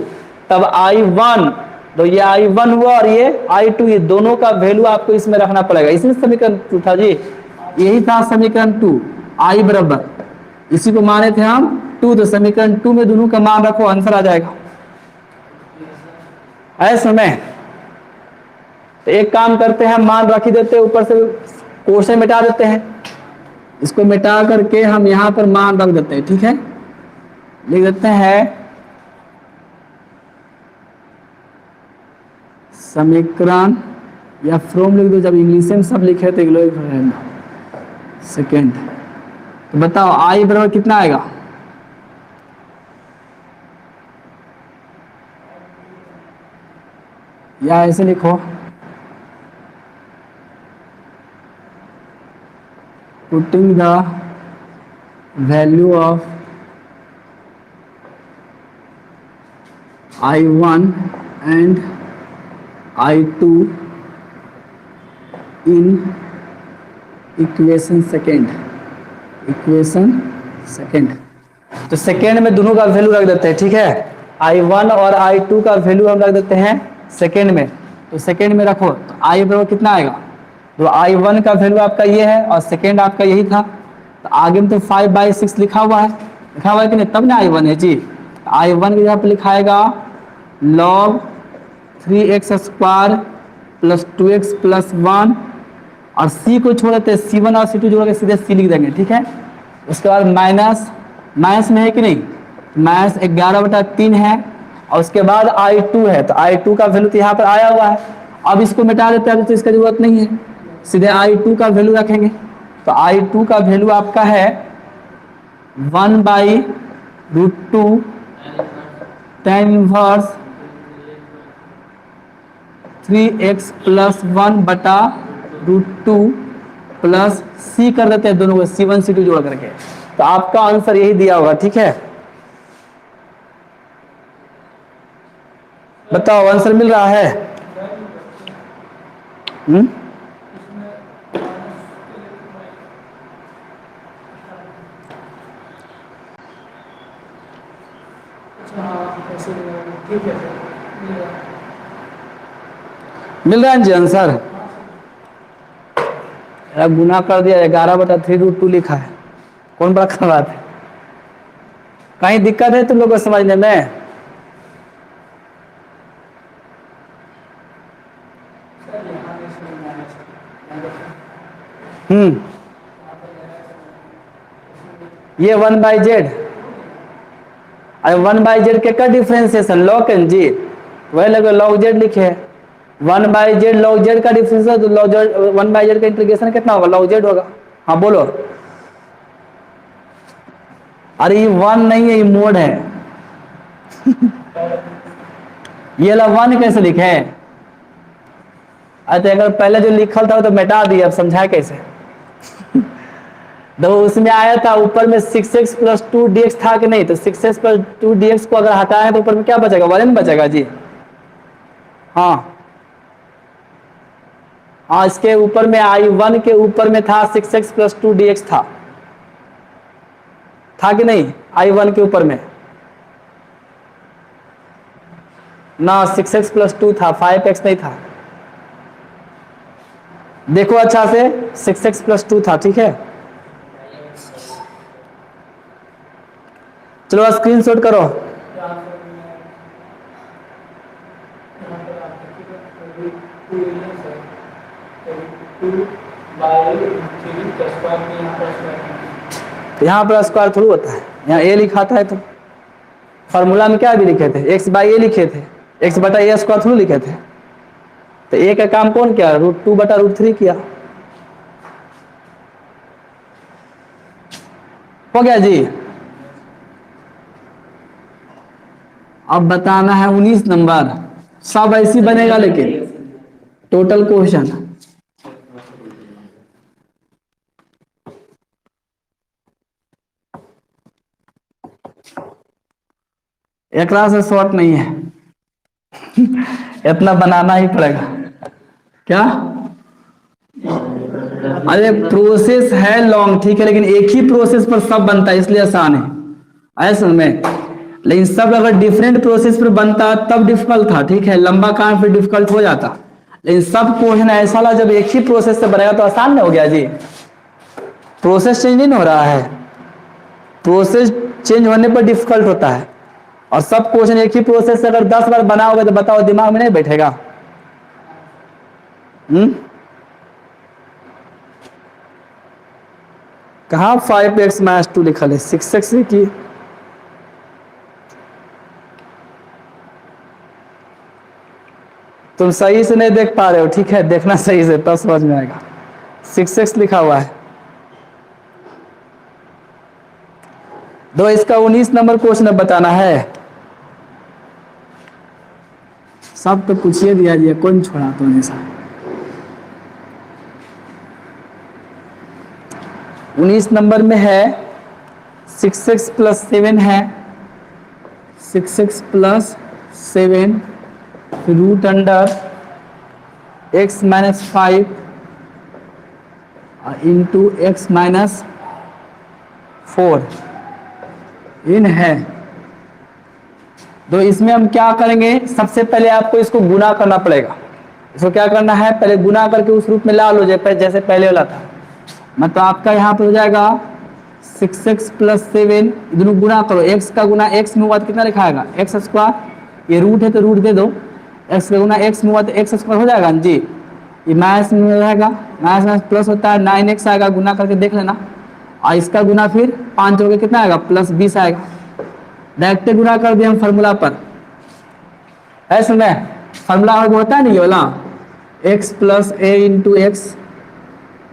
S1: तब I1, तो ये I1 हुआ और ये I2, ये दोनों का वैल्यू आपको इसमें रखना पड़ेगा। इसमें समीकरण 2 था जी, यही था समीकरण 2, I बराबर, इसी को माने थे हम 2, तो समीकरण 2 में दोनों का मान रखो, आंसर आ जाएगा। ऐसे में तो एक काम करते हैं, मान रख ही देते हैं, ऊपर से क्वेश्चन मिटा देते हैं, इसको मिटा करके हम यहाँ पर मान रख देते हैं, ठीक है। लिख देते हैं समीकरण, या फ्रॉम लिख दो, जब इंग्लिश में सब लिखे तो सेकेंड। तो बताओ I बराबर कितना आएगा? या ऐसे लिखो, putting the value of I1 and I2 in equation second. तो सेकेंड में दोनों का वैल्यू रख देते हैं, ठीक है। I1 और I2 का वैल्यू हम रख देते हैं सेकेंड में, तो सेकेंड में रखो, तो I बराबर कितना आएगा? तो I1 का वैल्यू आपका ये है और सेकेंड आपका यही था, तो आगे में तो 5/6 लिखा हुआ है कि नहीं, तब ना I1 है जी। I1 यहाँ पे लिखाएगा log 3x² + 2x + 1, और C को छोड़ देते हैं, C1 और C2 जोड़ के सीधे C लिख देंगे, ठीक है। उसके बाद माइनस में है कि नहीं, -11/3 है, और उसके बाद I2 है, तो I2 का वैल्यू तो यहाँ पर आया हुआ है। अब इसको मिटा देते हैं, तो इसका जरूरत नहीं है, सीधे I2 का वैल्यू रखेंगे। तो I2 का वैल्यू आपका है 1/√2 tan इनवर्स 3x + 1 बटा √2 प्लस C कर देते हैं, दोनों को C1 C2 जोड़ करके, तो आपका आंसर यही दिया होगा, ठीक है। बताओ आंसर मिल रहा है? मिल रहा है जी आंसर? गुना कर दिया, 11/3√2 लिखा है, कौन बड़ा बात है? कहीं दिक्कत है तुम लोग को समझने में? ये 1/z, अरे 1/z के का डिफ्रेंसिएशन लॉग एन जी, वही लगे log z लिखे, 1/z log z का डिफ्रेंसिएशन, तो log 1/z का इंटीग्रेशन कितना होगा? log z होगा। हाँ बोलो। अरे ये 1 नहीं है, ये मोड है। ये ला 1 कैसे लिखे? अच्छा, अगर पहले जो लिखल था वो तो मिटा दिया, अब समझाए कैसे? तो उसमें आया था ऊपर में 6x + 2dx था कि नहीं, तो 6x + 2dx को अगर हटाए तो ऊपर में क्या बचेगा? 1 बचेगा जी। हाँ, इसके ऊपर में I1 के ऊपर में था 6x + 2dx था कि नहीं? I1 के ऊपर में ना 6x+2 था, 5x नहीं था। देखो अच्छा से, 6x+2 था, ठीक है। चलो स्क्रीनशॉट करो। यहाँ पर स्क्वायर थोड़ी होता है, यहाँ ए लिखा था है, तो फॉर्मूला में क्या भी लिखे थे, x/a लिखे थे, x/a² थोड़ी लिखे थे। तो ए का काम कौन किया, √2/√3 किया। हो गया जी। अब बताना है 19 नंबर, सब ऐसी बनेगा लेकिन टोटल क्वेश्चन। एक से शॉर्ट नहीं है इतना बनाना ही पड़ेगा। क्या, अरे प्रोसेस है लॉन्ग, ठीक है, लेकिन एक ही प्रोसेस पर सब बनता है इसलिए आसान है, ऐसा में। लेकिन सब अगर डिफरेंट प्रोसेस पर बनता तब डिफिकल्ट था, ठीक है, लंबा काम फिर डिफिकल्ट हो जाता। लेकिन सब क्वेश्चन ऐसा ला जब एक ही प्रोसेस से बनेगा तो आसान नहीं हो गया जी। प्रोसेस चेंज नहीं हो रहा है, प्रोसेस चेंज होने पर डिफिकल्ट होता है। और सब क्वेश्चन एक ही प्रोसेस से अगर 10 बार बनाओगे तो बताओ दिमाग में नहीं बैठेगा। कहाँ 5x-2 लिखा है, 6x की। तुम सही से नहीं देख पा रहे हो, ठीक है, देखना सही से तब समझ में आएगा। 6x लिखा हुआ है। दो इसका 19 नंबर क्वेश्चन बताना है। सब तो पूछिए दिया जी, कौन छोड़ा तो ऐसा। 19 नंबर में है 6x+7 है, 6x+7 √x-5 इंटू x-4 इन है। तो इसमें हम क्या करेंगे, सबसे पहले आपको इसको गुना करना पड़ेगा। इसको क्या करना है, पहले गुना करके उस रूप में ला लो जैसे पहले वाला था। मतलब आपका यहाँ पर हो जाएगा 6x+7, दोनों गुना करो, x का गुना x में हुआ तो कितना लिखाएगा, x²। ये रूट है तो रूट दे दो, x का गुना x में हुआ तो x² हो जाएगा जी। ये माइनस में रहेगा, माइनस माइनस प्लस होता है, 9x आएगा, गुना करके देख लेना। और इसका गुना फिर 5 हो गया, कितना आएगा, +20 आएगा। डायरेक्ट गुना कर दिया हम फॉर्मूला पर, ऐसे में फॉर्मूला होता है नहीं ये वाला, x+a इंटू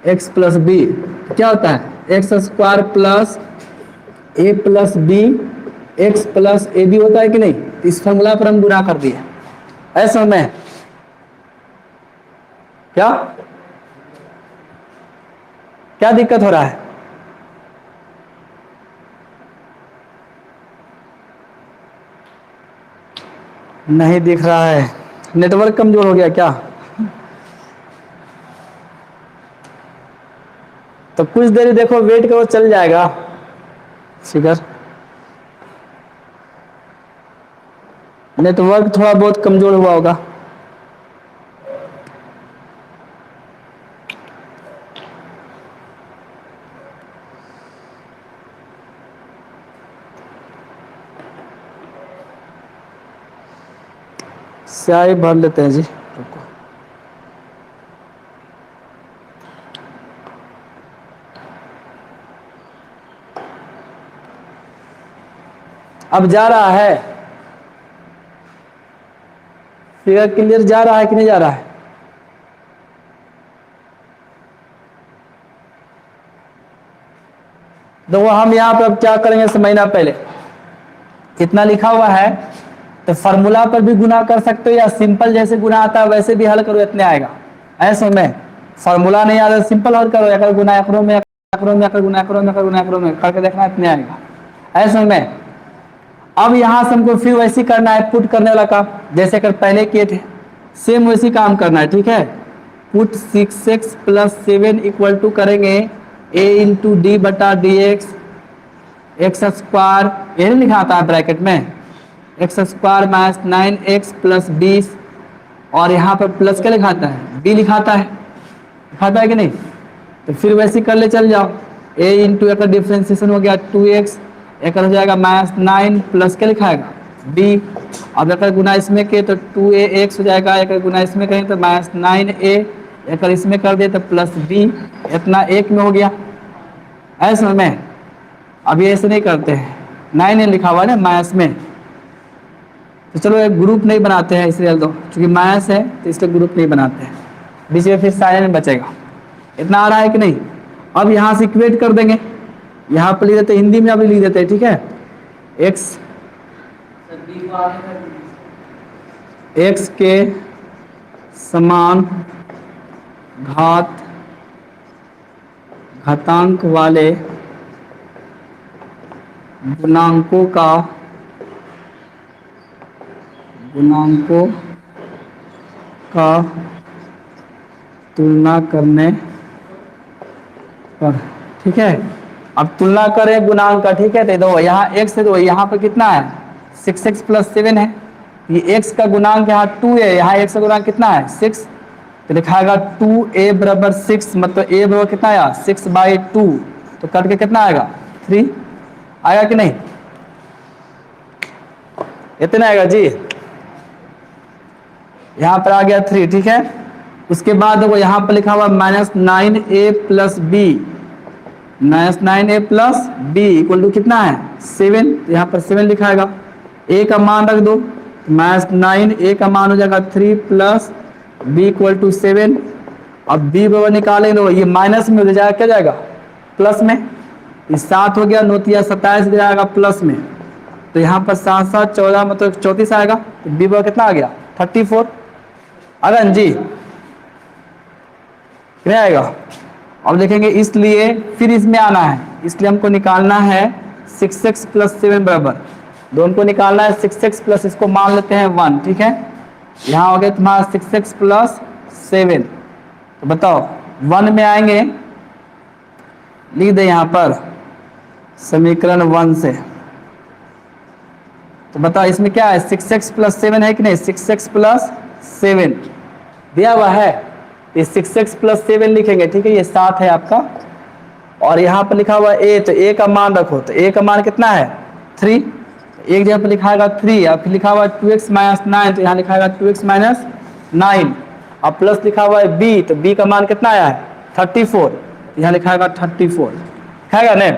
S1: x+b क्या होता है, x² + a + b x + ab होता है कि नहीं। इस फॉर्मूला पर हम गुना कर दिए, ऐसा में क्या दिक्कत हो रहा है। नहीं दिख रहा है, नेटवर्क कमजोर हो गया क्या। तो कुछ देर देखो, वेट करो, चल जाएगा फिगर। नेटवर्क थोड़ा बहुत कमजोर हुआ होगा। स्याही भर लेते हैं जी, रुको। अब जा रहा है फिगर, क्लियर जा रहा है कि नहीं जा रहा है। तो हम यहाँ पर अब क्या करेंगे समझना, पहले कितना लिखा हुआ है तो फार्मूला पर भी गुना कर सकते हो, या सिंपल जैसे गुना आता है वैसे भी हल करो, इतने आएगा। ऐसे में फार्मूला नहीं आता सिंपल हल करो, अगर गुना करो में गुना करो में करके देखना, इतने आएगा। ऐसे में अब यहाँ से हमको फिर वैसे करना है, पुट करने वाला काम जैसे कर पहले किए थे, सेम वैसी काम करना है, ठीक है। पुट 6x+7 इक्वल टू करेंगे a इंटू d/dx x² ये नहीं लिखा आता है ब्रैकेट में, x square minus 9x plus 20, और यहाँ पर प्लस क्या लिखाता है, b लिखाता है कि नहीं। तो फिर वैसे ही कर ले चल जाओ, a इंटू एक डिफ्रेंसिएशन हो गया 2x, एक हो जाएगा माइनस 9 प्लस क्या लिखाएगा b। अब अगर गुना इसमें के तो 2ax हो जाएगा, एक गुना इसमें करें तो माइनस 9a, एक इसमें कर दे तो प्लस b, इतना एक में हो गया। ऐसे में अभी ऐसे नहीं करते हैं, 9a लिखा हुआ है ना माइनस में, तो चलो एक ग्रुप नहीं बनाते हैं इसलिए दो, क्योंकि माइनस है तो इसलिए ग्रुप नहीं बनाते हैं, बीच में फिर साइन में बचेगा। इतना आ रहा है कि नहीं। अब यहाँ से इक्वेट कर देंगे, यहाँ पर लिख देते हिंदी में, अभी लिख देते हैं, ठीक है। x के समान घातांक वाले गुणांकों का तुलना करने पर, ठीक है। अब तुलना करें गुणांक का, ठीक है। तो दो यहाँ x है, तो यहाँ पर कितना है 6x प्लस 7 है, ये x का गुणांक यहाँ 2 है, यहाँ x का गुणांक कितना है 6, तो लिखाएगा 2a बराबर 6, मतलब a बराबर कितना आया 6/2, तो कट के कितना आएगा 3 आएगा कि नहीं, इतना आएगा जी। यहाँ पर आ गया 3, ठीक है। उसके बाद देखो यहाँ पर लिखा हुआ minus 9a plus b, minus 9a plus b equal to कितना है 7, तो यहाँ पर 7 लिखाएगा, a का मान रख दो, माइनस 9a का मान हो जाएगा 3 प्लस b इक्वल टू 7। अब b बराबर निकालेंगे तो ये माइनस में हो जाएगा, क्या जाएगा प्लस में, ये 7 हो गया, 9 तिया 27 जाएगा प्लस में, तो यहाँ पर 7 7 14 मतलब 34 आएगा, तो b बराबर कितना आ गया 34 अगन जी, कितना आएगा। अब देखेंगे, इसलिए फिर इसमें आना है, इसलिए हमको निकालना है 6x प्लस 7 बराबर, दोनों को निकालना है 6x प्लस, इसको मान लेते हैं 1, ठीक है। यहाँ हो गया तुम्हारा 6x प्लस 7, तो बताओ 1 में आएंगे, लिख दे यहाँ पर समीकरण 1 से, तो बताओ इसमें क्या है 6x प्लस 7 है कि नहीं, 6x प्लस 7 दिया हुआ है, ये 6x प्लस 7 लिखेंगे, ठीक है। ये 7 है आपका, और यहाँ पर लिखा हुआ a, तो a का मान रखो, तो a का मान कितना है 3, एक जगह पर लिखाएगा 3, और फिर लिखा हुआ 2x माइनस 9, तो यहाँ लिखाएगा 2x माइनस 9, अब प्लस लिखा हुआ है b, तो b का मान कितना आया है 34, यहाँ लिखाएगा 34 है ना।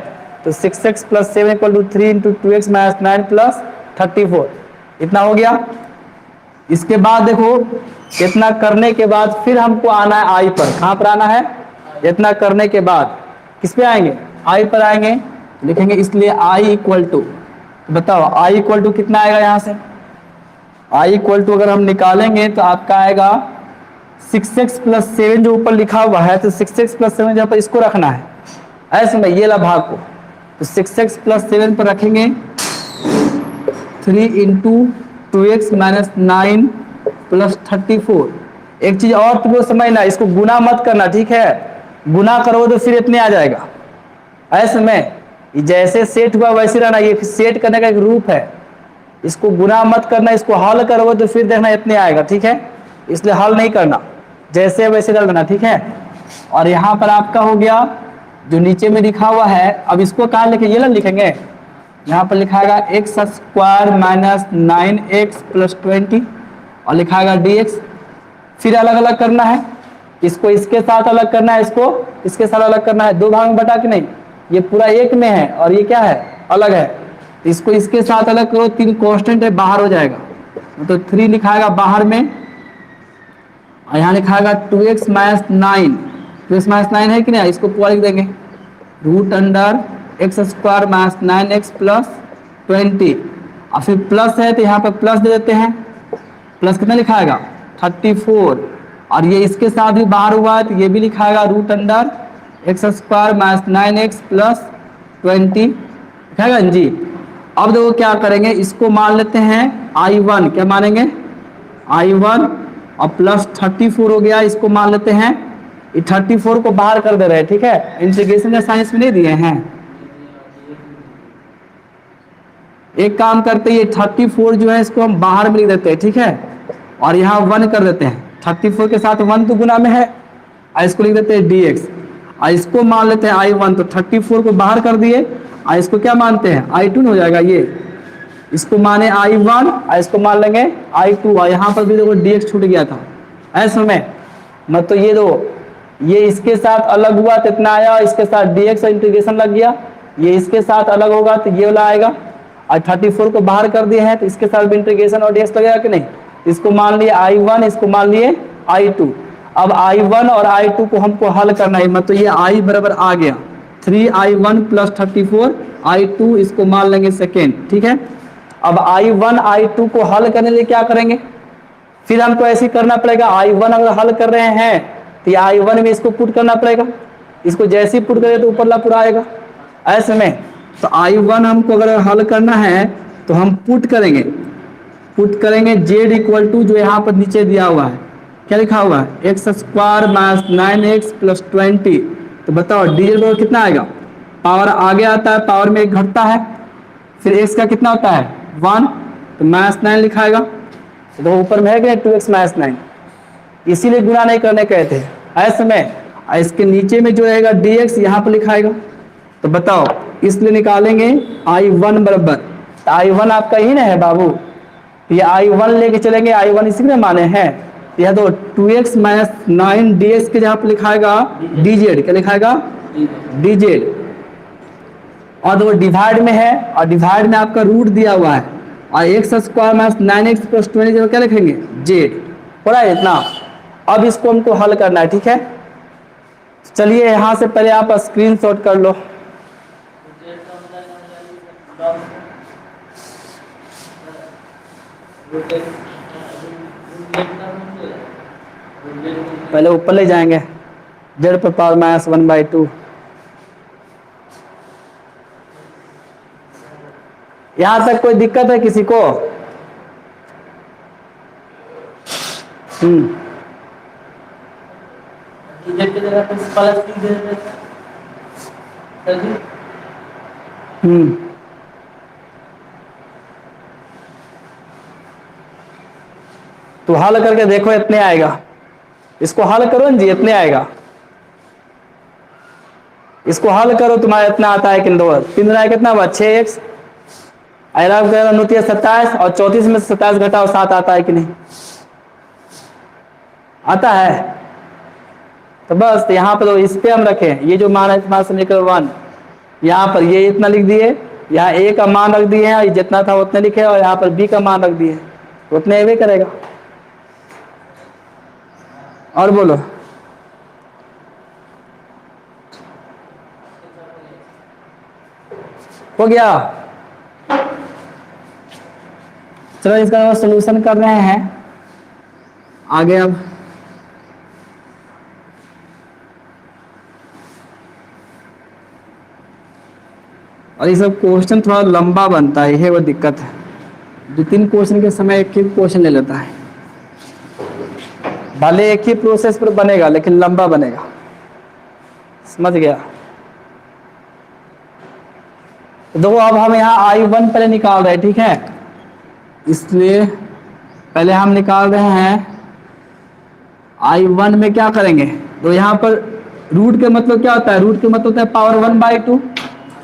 S1: तो 6x plus 7 equal to 3 into 2x minus 9 plus 34, इतना हो गया। इसके बाद देखो, इतना करने के बाद फिर हमको आना है आई पर, कहाँ पर आना है, इतना करने के बाद किस पे आएंगे, आई पर आएंगे, लिखेंगे इसलिए आई इक्वल टू, बताओ आई इक्वल टू कितना आएगा, यहाँ से आई इक्वल टू अगर हम निकालेंगे तो आपका आएगा 6x प्लस 7 जो ऊपर लिखा हुआ है, तो 6x प्लस 7 जहाँ पर इसको रखना है, ऐसे में ये ला भाग को, तो 6x प्लस 7 पर रखेंगे 3 इंटू 2x माइनस 9 प्लस 34। एक चीज और तुमको समझना, इसको गुना मत करना, ठीक है, गुना करो तो फिर इतने आ जाएगा, ऐसे में जैसे सेट हुआ वैसे रहना, ये सेट करने का एक रूप है, इसको गुना मत करना, इसको हल करोगे तो फिर देखना इतने आएगा, ठीक है, इसलिए हल नहीं करना, जैसे वैसे डाल देना, ठीक है। और यहाँ पर आपका हो गया जो नीचे में लिखा हुआ है, अब इसको कहाँ लिखे, ये ना लिखेंगे, यहाँ पर लिखाएगा x square minus 9x plus 20, और लिखाएगा dx, फिर अलग अलग करना है, इसको इसके साथ अलग करना है, इसको इसके साथ अलग करना है, दो भाग में बटा के नहीं, ये पूरा एक में है और ये क्या है अलग है, इसको इसके साथ अलग करो, 3 कांस्टेंट है बाहर हो जाएगा, तो 3 लिखाएगा बाहर में, और यहाँ लिखाएगा 2x माइनस 9, 2x माइनस 9 है कि नहीं, इसको पूरा लिख देंगे root under x square minus 9x plus 20, और फिर प्लस है तो यहाँ पर प्लस दे देते हैं, प्लस कितना लिखाएगा 34, और ये इसके साथ भी बाहर हुआ है तो ये भी लिखाएगा root under x square minus 9x plus 20 लिखाएगा जी। अब देखो क्या करेंगे, इसको मान लेते हैं I1, क्या मानेंगे I1, और प्लस 34 हो गया, इसको मान लेते हैं, ये 34 को बाहर कर दे रहे हैं, ठीक है, इंटीग्रेशन का साइंस में नहीं दिए हैं, एक काम करते हैं, ये 34 जो है इसको हम बाहर में लिख देते हैं, ठीक है, और यहाँ 1 कर देते हैं। 34 के साथ 1 तो गुना में है, और इसको लिख देते हैं dx, और इसको मान लेते हैं I1। तो 34 को बाहर कर दिए, और इसको क्या मानते हैं, I2 हो जाएगा। ये इसको माने I1 और इसको मान लेंगे I2, और यहाँ पर भी देखो dx छूट गया था ऐसे में, मत तो ये दो, ये इसके साथ अलग हुआ तो इतना आया, इसके साथ dx इंटीग्रेशन लग गया, ये इसके साथ अलग होगा तो ये वाला आएगा, और 34 को बाहर कर दिए हैं तो इसके साथ भी इंटीग्रेशन और dx लगेगा कि नहीं। इसको मान लिए I1, इसको मान लिए I2। अब I1 और I2 को हमको हल करना है, मतलब ये I बराबर आ गया 3I1 प्लस 34 I2, इसको मान लेंगे सेकेंड, ठीक है। अब I1 I2 को हल करने के लिए क्या करेंगे, फिर हमको ऐसे करना पड़ेगा। I1 अगर हल कर रहे हैं तो ये I1 में इसको पुट करना पड़ेगा, इसको जैसे ही पुट करें तो ऊपर ला पूरा आएगा ऐसे में। तो I1 हमको अगर हल करना है तो हम पुट करेंगे z इक्वल टू जो यहाँ पर नीचे दिया हुआ है, क्या लिखा हुआ है, x square minus 9x plus 20। तो बताओ dz बराबर कितना आएगा, पावर आगे आता है, पावर में एक घटता है, फिर x का कितना होता है 1, तो माइनस 9 लिखाएगा। तो ऊपर में है कि 2x माइनस 9, इसीलिए गुणा नहीं करने कहते हैं ऐसे में। इसके नीचे में जो रहेगा dx यहाँ पर लिखाएगा। तो बताओ इसलिए निकालेंगे I1 बराबर, तो I1 आपका ही ना है बाबू, तो ये I1 लेके चलेंगे, I1 इसी में माने हैं। यह तो 2x माइनस 9 dx के जहाँ पर लिखाएगा dz, क्या लिखाएगा dz, और वो डिवाइड में है, और डिवाइड में आपका रूट दिया हुआ है, और x square minus 9x plus 20 क्या लिखेंगे z, हो रहा है इतना। अब इसको हमको हल करना है, ठीक है। चलिए यहाँ से पहले आप स्क्रीनशॉट कर लो। पहले ऊपर ले जाएंगे, z पर पावर माइनस 1/2। यहां तक कोई दिक्कत है किसी को? तो हल करके देखो, इतने आएगा। इसको हल करो जी, इतने आएगा। इसको हल करो, तुम्हारा इतना आता है कि 3 कितना हुआ 6x, 27 और 34 में 27 घटाओ 7 आता है कि नहीं, आता है। तो बस यहाँ पर इस पे हम रखें, ये जो मान है तुम्हारा समीकरण 1, यहाँ पर ये इतना लिख दिए, यहाँ a का मान रख दिए हैं, जितना था उतने लिखे, और यहाँ पर b का मान रख दिए, उतने वे करेगा। और बोलो, हो गया। चलो इसका सॉल्यूशन कर रहे हैं आगे। अब और ये सब क्वेश्चन थोड़ा लंबा बनता है, ये वो दिक्कत है। 2-3 क्वेश्चन के समय एक ही क्वेश्चन ले लेता है, भले एक ही प्रोसेस पर बनेगा लेकिन लंबा बनेगा, समझ गया। तो देखो अब हम यहाँ I1 पहले निकाल रहे हैं, ठीक है, इसलिए पहले हम निकाल रहे हैं I1 में क्या करेंगे। तो यहाँ पर रूट के मतलब क्या होता है, रूट के मतलब होता है पावर 1/2,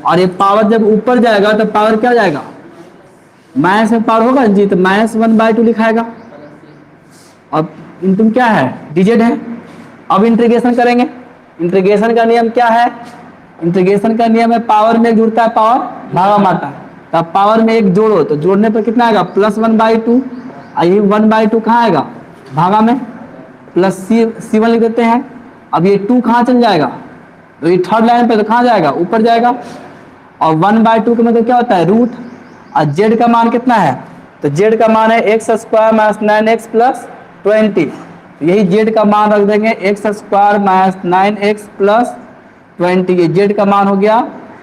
S1: और ये पावर जब ऊपर जाएगा तो पावर क्या जाएगा, माइनस में पावर होगा जी, तो माइनस 1/2 लिखाएगा। अब तुम क्या है dz है। अब इंटीग्रेशन करेंगे, इंटीग्रेशन का नियम क्या है, इंटीग्रेशन का नियम है पावर में जुड़ता है पावर भागा मारता है। तो पावर में एक जोड़ो, तो जोड़ने पर कितना आएगा +1/2, ये 1/2 कहाँ आएगा भागा में, प्लस C1 लिख देते हैं। अब ये 2 कहाँ चल जाएगा, तो ये थर्ड लाइन पे तो कहाँ जाएगा, ऊपर जाएगा। और 1/2 का मतलब क्या होता है रूट, और z का मान कितना है, तो z का मान है x square minus 9x plus 20। यही z का मान रख देंगे x square minus 9x plus 20, ये z का मान हो गया,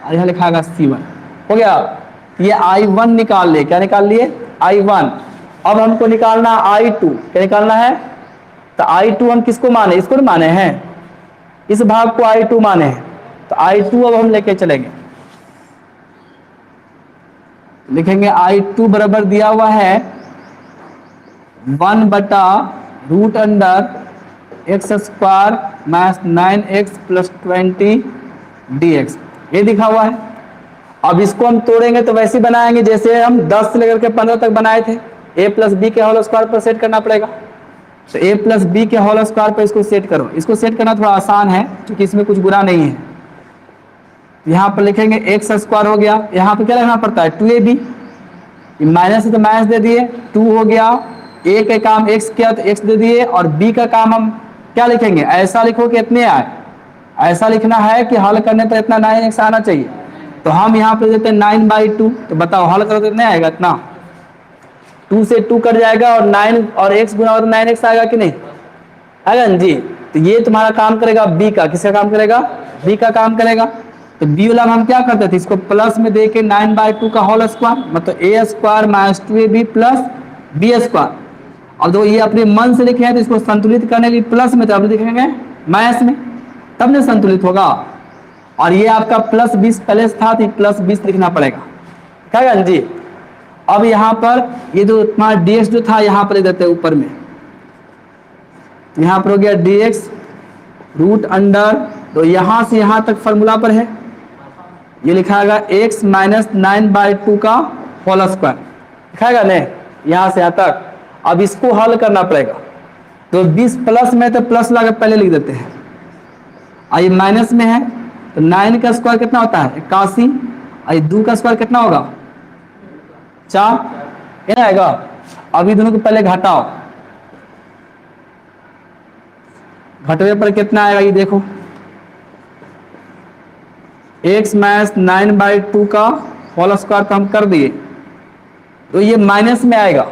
S1: और यहाँ लिखाएगा C1, हो गया। ये I1 निकाल लिए, क्या निकाल लिए I1। अब हमको निकालना I2, क्या निकालना है, तो I2 हम किसको माने, इसको माने हैं, इस भाग को I2 माने हैं। तो I2 अब हम लेके चलेंगे, लिखेंगे I2 बराबर दिया हुआ है 1/√x² minus 9x plus 20 dx, ये दिखा हुआ है। अब इसको हम तोड़ेंगे तो वैसे बनाएंगे जैसे हम 10 से लेकर के 15 तक बनाए थे। a प्लस बी के होल स्क्वायर पर सेट करना पड़ेगा। तो a प्लस बी के होल स्क्वायर पर इसको सेट करो। इसको सेट करना थोड़ा आसान है क्योंकि इसमें कुछ बुरा नहीं है। यहाँ पर लिखेंगे x² हो गया, यहाँ पर क्या लिखना पड़ता है 2ab, माइनस है तो माइनस दे दिए, 2 हो गया। a का काम x किया तो x दे दिए, और b का काम हम क्या लिखेंगे, ऐसा लिखो कि इतने आए। ऐसा लिखना है कि हल करने पर इतना 9x आना चाहिए। तो हम यहाँ पे देते हैं 9/2। तो बताओ हल करो तो इतने आएगा, इतना 2 से 2 कट जाएगा और 9 और x गुना हो तो 9x आएगा कि नहीं आएगा जी। तो ये तुम्हारा काम करेगा b का, किसका काम करेगा, b का काम करेगा। तो b वाला हम क्या करते थे, इसको प्लस में दे के 9/2 का होल स्क्वायर मतलब a² minus 2ab plus b²। अब दो ये अपने मन से लिखे हैं तो इसको संतुलित करने के लिए प्लस में, तो अब लिखेंगे माइनस में, तब नहीं संतुलित होगा। और ये आपका प्लस 20 पहले से था तो प्लस 20 लिखना पड़ेगा, क्या जी। अब यहाँ पर ये जो तुम्हारा dx जो था यहाँ पर देते हैं ऊपर में, यहाँ पर हो गया dx रूट अंडर, तो यहाँ से यहाँ तक फॉर्मूला पर है, ये लिखाएगा x माइनस 9/2 का होल स्क्वायर, लिखाएगा नहीं यहाँ से यहाँ तक। अब इसको हल करना पड़ेगा, तो 20 प्लस में तो प्लस लगा पहले लिख देते हैं, ये माइनस में है तो 9 का स्क्वायर कितना होता है 81, और 2 का स्क्वायर कितना होगा 4, क्या आएगा। अभी दोनों को पहले घटाओ, घटवे पर कितना आएगा ये देखो, x माइनस 9/2 का होल स्क्वायर तो हम कर दिए, तो ये माइनस में आएगा।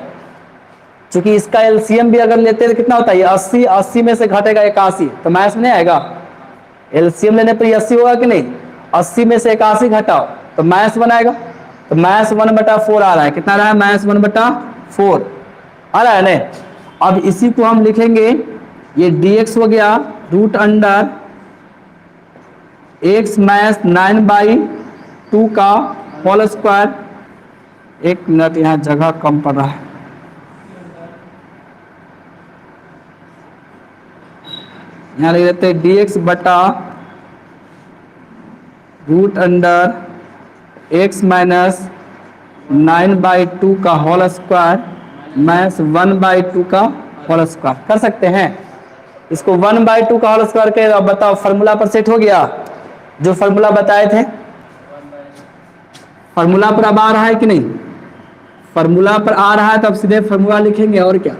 S1: क्योंकि इसका एलसीएम भी अगर लेते हैं तो कितना होता है, ये 80, 80 में से घटेगा 81 तो माइनस में नहीं आएगा। एलसीएम लेने पर ये 80 होगा कि नहीं, 80 में से 81 घटाओ तो माइनस 1 आएगा। तो माइनस 1/4 आ रहा है, कितना आ रहा है माइनस 1/4 आ रहा है नहीं। अब इसी को हम लिखेंगे, ये dx हो गया रूट अंडर x माइनस 9/2 का होल स्क्वायर। एक मिनट यहाँ जगह कम पड़ रहा है, यहाँ लिख देते हैं dx बटा रूट अंडर x माइनस 9/2 का होल स्क्वायर माइनस 1/2 का होल स्क्वायर कर सकते हैं। इसको 1/2 का होल स्क्वायर के, अब बताओ फॉर्मूला पर सेट हो गया, जो फॉर्मूला बताए थे फॉर्मूला पर अब आ रहा है कि नहीं, फॉर्मूला पर आ रहा है तो अब सीधे फॉर्मूला लिखेंगे और क्या।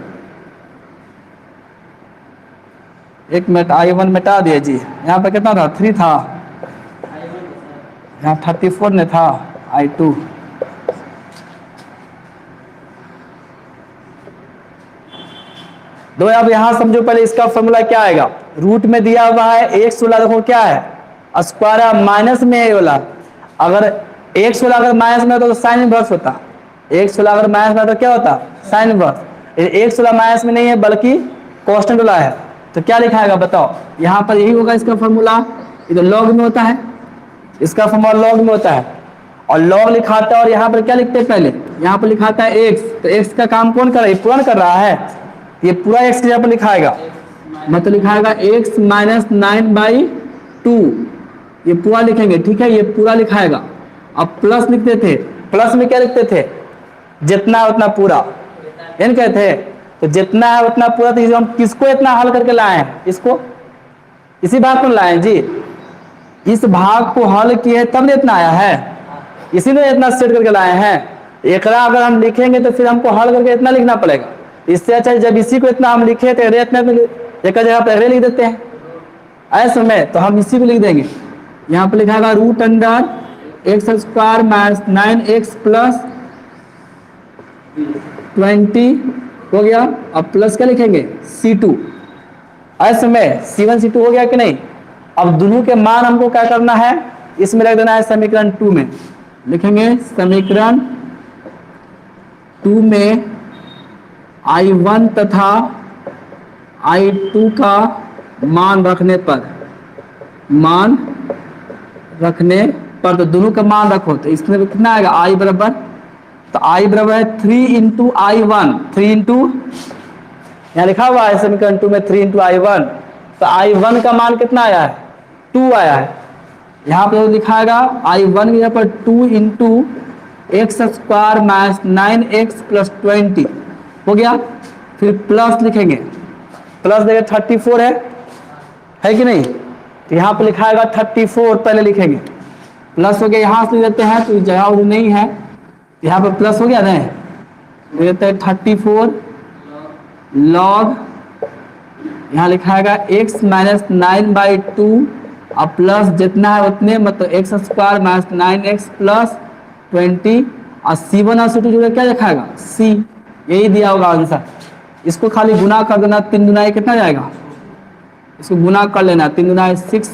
S1: एक मिनट I1 मिटा दिए जी, यहाँ पर कितना था 3 था, यहाँ 34 में था I2। दो अब यहाँ समझो पहले इसका फॉर्मूला क्या आएगा, रूट में दिया हुआ है x वाला देखो क्या है स्क्वायर माइनस में है वाला, अगर x वाला अगर माइनस में होता तो साइन इनवर्स होता, x वाला अगर माइनस में होता तो क्या होता साइन इनवर्स। x वाला माइनस में नहीं है बल्कि कांस्टेंट वाला है, तो क्या लिखाएगा बताओ, यहाँ पर यही होगा इसका फॉर्मूला, इधर लॉग में होता है, इसका फॉर्मूला लॉग में होता है और लॉग लिखाता है, और यहाँ पर क्या लिखते हैं पहले, यहाँ पर लिखाता है x, तो x का काम कौन कर रहा है, पूरा कर रहा है, ये पूरा x के यहाँ पर लिखाएगा, मतलब लिखाएगा x माइनस 9/2, ये पूरा लिखेंगे, ठीक है, ये पूरा लिखाएगा। अब प्लस लिखते थे, प्लस में क्या लिखते थे, जितना है उतना पूरा, यानी कहते हैं तो जितना है उतना पूरा। तो हम किसको इतना हल करके लाए हैं, इसको, इसी भाग को लाए जी, इस भाग को हल किए तब इतना आया है, इसीलिए इतना सेट करके लाए हैं। एकरा अगर हम लिखेंगे तो फिर हमको हल करके इतना लिखना पड़ेगा, इससे अच्छा जब इसी को इतना हम लिखे थे इतना एक जगह पर लिख देते हैं ऐसे में, तो हम इसी को लिख देंगे, यहाँ पर लिखाएगा root under x² minus 9x plus 20 हो गया। अब प्लस क्या लिखेंगे C2, ऐसे में C1 C2 हो गया कि नहीं। अब दोनों के मान हमको क्या करना है, इसमें रख देना है समीकरण 2 में, लिखेंगे समीकरण 2 में I1 तथा I2 का मान रखने पर, तो दोनों का मान रखो, तो इसमें कितना आएगा I बराबर तो आई बराबर है 3 × I1, 3 इंटू, यहाँ लिखा हुआ है समीकरण 2 में 3 × I1, तो I1 का मान कितना आया है, 2 आया है। यहाँ पर दिखाएगा I1 के यहाँ पर 2 into x² minus 9x plus 20 हो गया। फिर प्लस लिखेंगे, प्लस देंगे 34 है कि नहीं, तो यहाँ पर लिखाएगा 34 पहले लिखेंगे, प्लस हो गया, यहाँ से लेते हैं तो जगह उधर नहीं है, यहाँ पर प्लस हो गया ना, लेते हैं 34 लॉग, यहाँ लिखाएगा x माइनस 9/2 और प्लस जितना है उतने, मतलब x² माइनस 9x प्लस 20 और C1 और C2 जो क्या लिखाएगा C, यही दिया होगा आंसर। इसको खाली गुना कर देना, 3 गुना कितना जाएगा, इसको गुना कर लेना, 3 गुना 6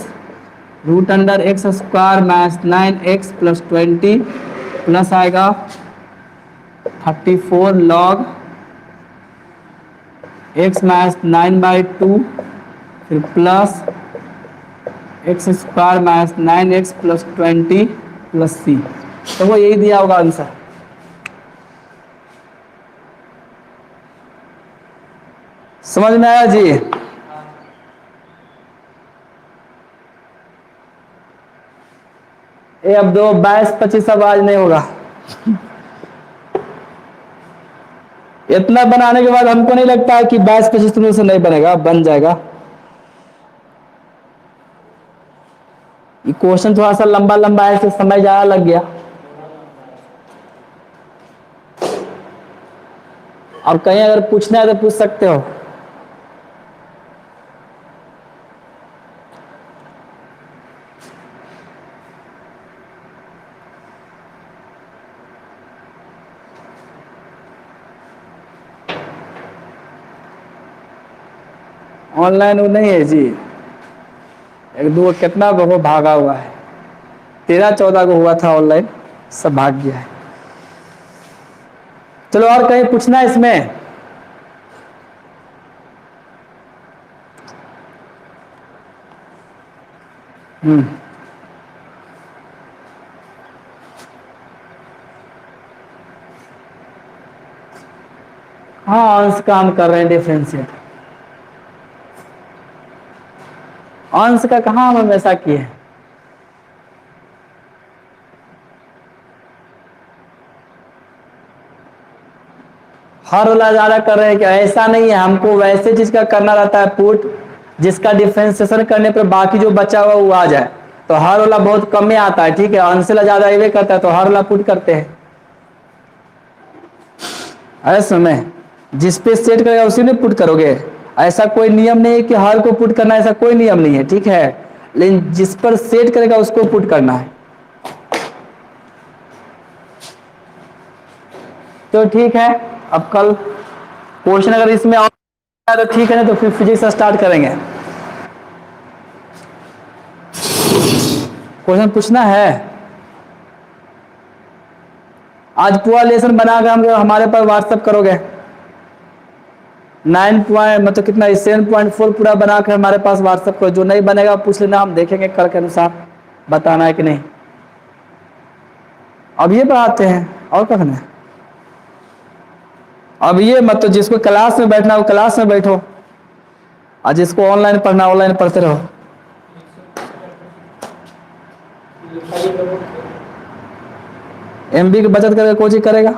S1: √x² minus 9x plus 20 plus आएगा 34 लॉग x माइनस 9/2 फिर plus x² minus 9x plus 20 plus C, तो वो यही दिया होगा आंसर। समझ में आया जी? ये अब 2 22 25 अब आज नहीं होगा। इतना बनाने के बाद हमको नहीं लगता है कि 22 25 तुम से नहीं बनेगा, बन जाएगा। ये क्वेश्चन थोड़ा सा लंबा लंबा है, इससे समय ज्यादा लग गया। और कहीं अगर पूछना है तो पूछ सकते हो। ऑनलाइन वो नहीं है जी, 1-2 कितना वो भागा हुआ है, 13-14 को हुआ था ऑनलाइन, सब भाग गया है। चलो और कहीं पूछना है इसमें? हाँ अंश काम कर रहे हैं, डिफरेंशिएट अंश का कहाँ हम हमेशा किए हैं। हर वाला ज्यादा कर रहे हैं क्या? ऐसा नहीं है, हमको वैसे चीज का करना रहता है पुट जिसका डिफरेंशिएशन करने पर बाकी जो बचा हुआ वो आ जाए, तो हर वाला बहुत कम में आता है, ठीक है। अंश से ज्यादा ये करता है तो हर वाला पुट करते हैं। ऐसा में जिस पे सेट करेगा उसी में पुट करोगे, ऐसा कोई नियम नहीं है कि हर को पुट करना, ऐसा कोई नियम नहीं है, ठीक है। लेकिन जिस पर सेट करेगा उसको पुट करना है। तो ठीक है, अब कल क्वेश्चन अगर इसमें और तो ठीक है, ना तो फिर फिजिक्स स्टार्ट करेंगे। क्वेश्चन पूछना है। आज पूरा लेसन बनाकर हम हमारे पास व्हाट्सएप करोगे, 9 पॉइंट मतलब कितना 7.4 पूरा बनाकर हमारे पास व्हाट्सएप करो। जो नहीं बनेगा पूछ लेना, हम देखेंगे कल के अनुसार बताना है कि नहीं। अब ये पढ़ाते हैं और क्या करना है। अब ये मत तो जिसको क्लास में बैठना हो क्लास में बैठो, और जिसको ऑनलाइन पढ़ना ऑनलाइन पढ़ते रहो। MB की बचत करके कोचिंग करेगा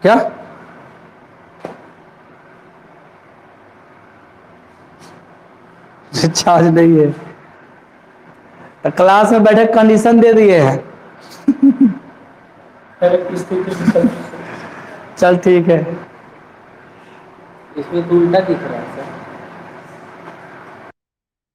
S1: क्या? चार्ज नहीं है तो क्लास में बैठे कंडीशन दे दिए हैं। चल ठीक है,
S2: इसमें तो उल्टा दिख रहा है।